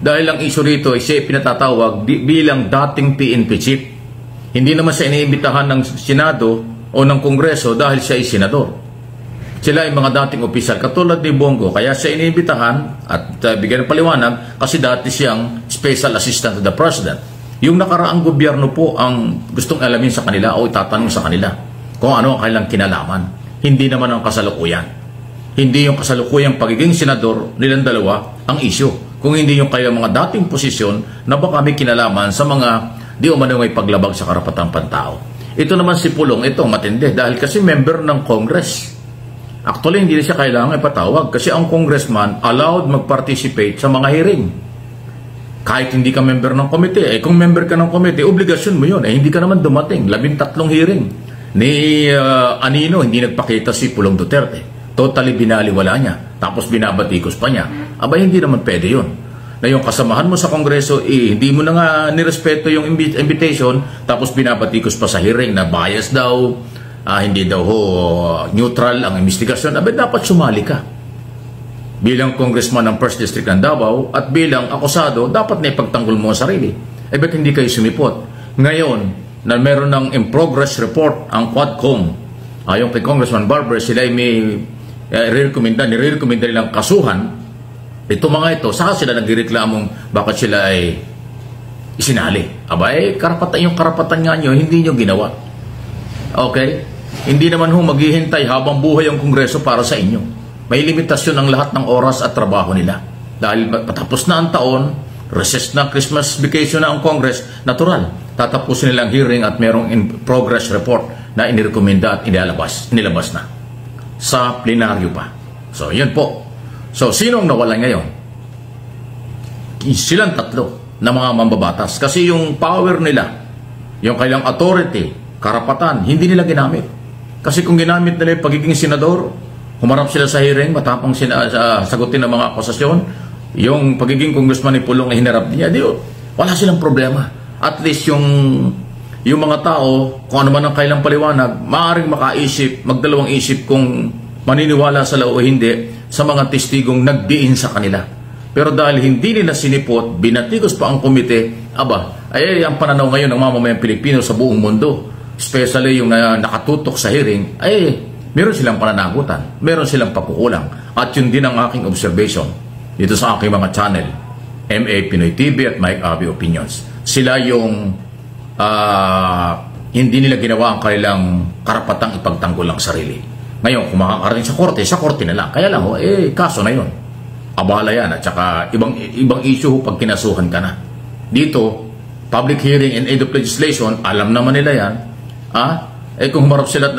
Dahil ang issue rito ay siya pinatatawag bilang dating PNP chief. Hindi naman siya iniimbitahan ng Senado o ng Kongreso dahil siya ay senador. Sila ay mga dating opisyal, katulad ni Bongo, kaya siya iniimbitahan at bigyan ng paliwanag kasi dati siyang special assistant to the president. Yung nakaraang gobyerno po ang gustong alamin sa kanila o itatanong sa kanila kung ano ang kailang kinalaman. Hindi naman ang kasalukuyan. Hindi yung kasalukuyang pagiging senador nilang dalawa ang issue. Kung hindi yung kailang mga dating posisyon na baka may kinalaman sa mga di umano may paglabag sa karapatang pantao. Ito naman si Pulong, ito matindi dahil kasi member ng Congress. Actually, hindi na siya kailangan ipatawag kasi ang congressman allowed mag-participate sa mga hearing. Kahit hindi ka member ng komite. Kung member ka ng komite, obligasyon mo yun. Hindi ka naman dumating. 13 hearing. Ni Anino, hindi nagpakita si Pulong Duterte. Totally binaliwala niya. Tapos binabatikos pa niya. Hindi naman pwede yun. Na yung kasamahan mo sa Kongreso, hindi mo na nga nirespeto yung invitation, tapos binabatikos pa sa hearing na bias daw, hindi daw neutral ang investigasyon. Dapat sumali ka. Bilang congressman ng 1st District ng Davao at bilang akusado, dapat na ipagtanggol mo ang sarili. Ba't hindi kayo sumipot? Ngayon, na meron ng in-progress report ang Quadcom, ayon kay Congressman Barber, sila ay may nirekomenda nilang kasuhan. Ito mga ito, saka sila nagreklamong bakit sila ay isinali. Yung karapatan nga nyo, hindi nyo ginawa. Okay? Hindi naman maghihintay habang buhay ang Kongreso para sa inyo. May limitasyon ang lahat ng oras at trabaho nila. Dahil patapos na ang taon, recess na, Christmas vacation na ang Congress, natural. Tatapusin nilang hearing at merong in-progress report na inirekomenda at inilabas na. Sa plenaryo pa. So, yun po. So, sinong nawalan ngayon? Silang tatlo na mga mambabatas. Kasi yung power nila, yung kailang authority, karapatan, hindi nila ginamit. Kasi kung ginamit nila yung pagiging senador, humarap sila sa hearing, matapang sagutin ng mga akusasyon, yung pagiging congressman ni Pulong na hinarap niya, wala silang problema. At least yung yung mga tao, kung ano man ang kailang paliwanag, maaaring makaisip, magdalawang isip kung maniniwala sila o hindi sa mga testigong nagdiin sa kanila. Pero dahil hindi nila sinipot, binatikos pa ang komite, ang pananaw ngayon ng mamamayang Pilipino sa buong mundo, especially yung nakatutok sa hearing, meron silang pananagutan, meron silang pagkukulang. At yun din ang aking observation dito sa aking mga channel, MA Pinoy TV at Mike Abby Opinions. Sila yung hindi nila ginawa ang kanilang karapatang ipagtanggol ang sarili. Ngayon, kung makakarating sa korte na lang. Kaya lang, kaso na yun. Abala yan at saka ibang issue pag kinasuhan ka na. Dito, public hearing and aid of legislation, alam naman nila yan. Kung humarap sila at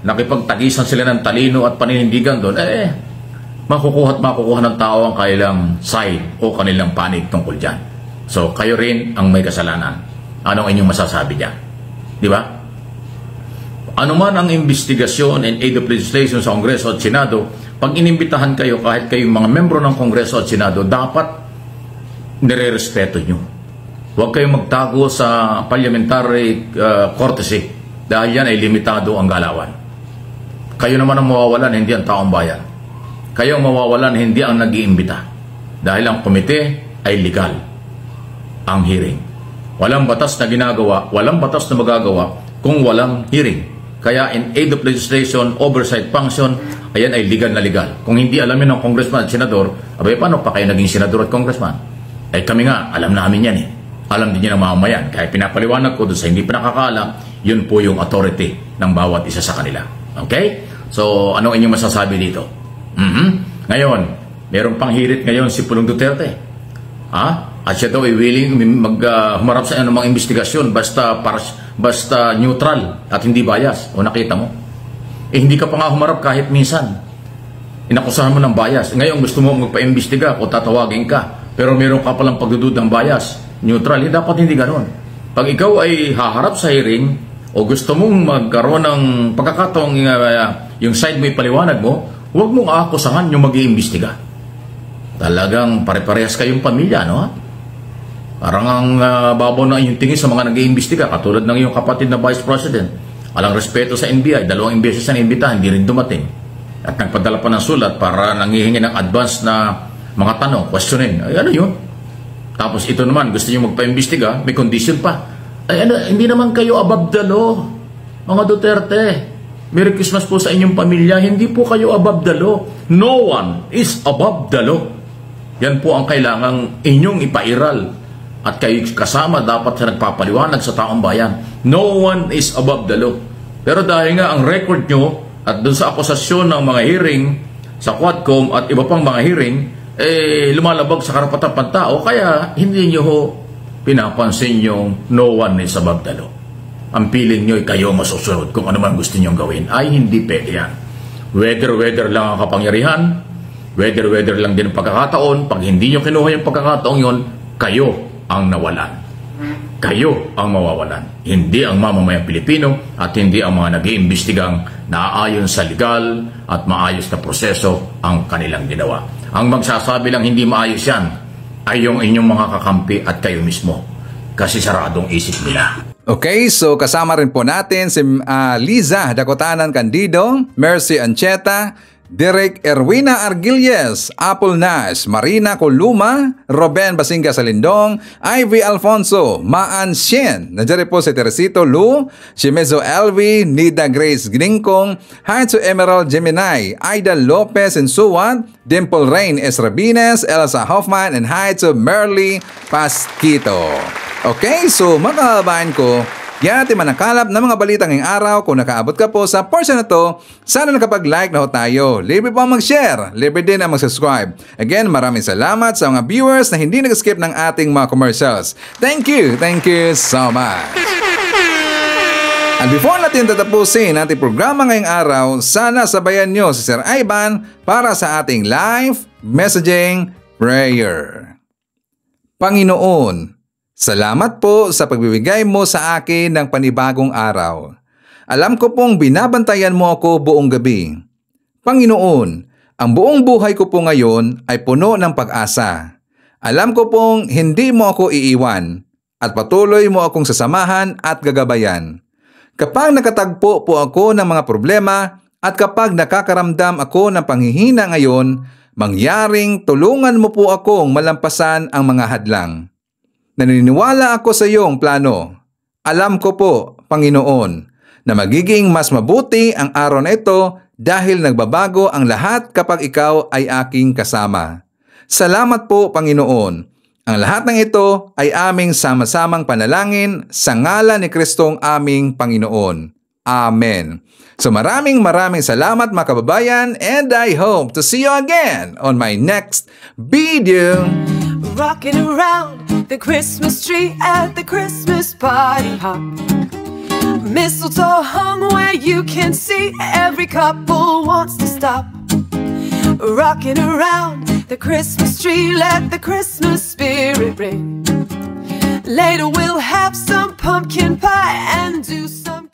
nakipagtagisan sila ng talino at paninindigan doon, makukuha ng tao ang kanilang side o kanilang panig tungkol dyan. So, kayo rin ang may kasalanan. Anong inyong masasabi dyan? Di ba? Ano man ang investigasyon and aid of legislation sa Kongreso at Senado, pag inimbitahan kayo, kahit kayong mga membro ng Kongreso at Senado, dapat nire-respeto nyo. Huwag kayong magtago sa parliamentary courtesy dahil yan ay limitado ang galawan. Kayo naman ang mawawalan, hindi ang taong bayan. Kayo ang mawawalan, hindi ang nag-iimbita. Dahil ang komite ay legal. Ang hearing. Walang batas na ginagawa, walang batas na magagawa kung walang hearing. Kaya in aid of legislation, oversight function, ayan ay legal na legal. Kung hindi alamin ng congressman at senador, paano pa kayo naging senador at congressman? Kami nga, alam namin yan Alam din yan ng mamamayan. Kaya pinapaliwanag ko doon sa hindi pa nakakaalam, yun po yung authority ng bawat isa sa kanila. Okay? So, anong inyong masasabi dito? Ngayon, meron pang hirit ngayon si Pulong Duterte. At siya daw ay willing humarap sa mga investigasyon basta neutral at hindi bias. O nakita mo? Hindi ka pa nga humarap kahit minsan. Inakusahan mo ng bias. Ngayon gusto mo magpa-imbestiga o tatawagin ka. Pero meron ka palang pagdududang bias. Neutral. Dapat hindi ganoon. Pag ikaw ay haharap sa hearing o gusto mong magkaroon ng pagkakataong yung side mo ipaliwanag mo, huwag mong aakusahan yung mag-iimbestiga. Talagang pare-parehas kayong pamilya, no? Parang ang babaw na yung tingin sa mga nag-iimbestiga, katulad ng iyong kapatid na Vice President. Walang respeto sa NBI, 2 beses na imbitahan, hindi rin dumating. At nagpadala pa ng sulat para nangihingi ng advance na mga tanong, questionin. Ano yun? Tapos ito naman, gusto nyo magpa-imbestiga, may condition pa. Hindi naman kayo above the law, mga Duterte. Merry Christmas po sa inyong pamilya, hindi po kayo above the law. No one is above the law. Yan po ang kailangang inyong ipairal. At kayo kasama dapat sa nagpapaliwanag sa taong bayan. No one is above the law. Pero dahil nga ang record nyo at dun sa akusasyon ng mga hearing sa Quadcom at iba pang mga hearing, lumalabag sa karapatan ng tao, kaya hindi nyo pinapansin yung no one is above the law. Ang piling nyo ay kayo masusunod kung ano man gusto nyo gawin. Ay, hindi pwede yan. Whether lang ang kapangyarihan, whether lang din ang pagkakataon. Pag hindi nyo kinuha yung pagkakataon yon, kayo ang nawalan. Kayo ang mawawalan. Hindi ang mamamayang Pilipino at hindi ang mga nag-iimbestigang naaayon sa legal at maayos na proseso ang kanilang ginawa. Ang magsasabi lang hindi maayos yan ay yung inyong mga kakampi at kayo mismo kasi saradong isip nila. Okay, so kasama rin po natin si Liza Dakotanan Candido, Mercy Ancheta, Derek Erwina Argilles, Apple Nash, Marina Columa, Roben Basinga Salindong, Ivy Alfonso, Maan Shen, nandiyan po si Teresito Lu, Shimezo Elvi, Nida Grace Gningkong, hi to Emerald Gemini, Aida Lopez and Suwan, Dimple Rain S. Rabines, Elsa Hoffman, and hi to Merly Pasquito. Okay, so mga kabayan ko, yan ating manakalap ng mga balita ngayong araw. Kung nakaabot ka po sa portion na to, sana nakapag-like na ho tayo. Libre po ang mag-share. Libre din ang mag-subscribe. Again, maraming salamat sa mga viewers na hindi nag-skip ng ating mga commercials. Thank you so much. And before natin tatapusin ating programa ngayong araw, sana sabayan nyo si Sir Ivan para sa ating live messaging prayer. Panginoon, salamat po sa pagbibigay mo sa akin ng panibagong araw. Alam ko pong binabantayan mo ako buong gabi. Panginoon, ang buong buhay ko po ngayon ay puno ng pag-asa. Alam ko pong hindi mo ako iiwan. at patuloy mo akong sasamahan at gagabayan. Kapag nakatagpo po ako ng mga problema at kapag nakakaramdam ako ng panghihina ngayon, mangyaring tulungan mo po akong malampasan ang mga hadlang. Naniniwala ako sa iyong plano. Alam ko po, Panginoon, na magiging mas mabuti ang araw na ito dahil nagbabago ang lahat kapag ikaw ay aking kasama. Salamat po, Panginoon. Ang lahat ng ito ay aming sama-samang panalangin sa ngalan ni Kristong aming Panginoon. Amen. So maraming salamat mga kababayan, and I hope to see you again on my next video. Rocking around the Christmas tree at the Christmas party hop. Mistletoe hung where you can see every couple wants to stop. Rocking around the Christmas tree, let the Christmas spirit ring. Later we'll have some pumpkin pie and do some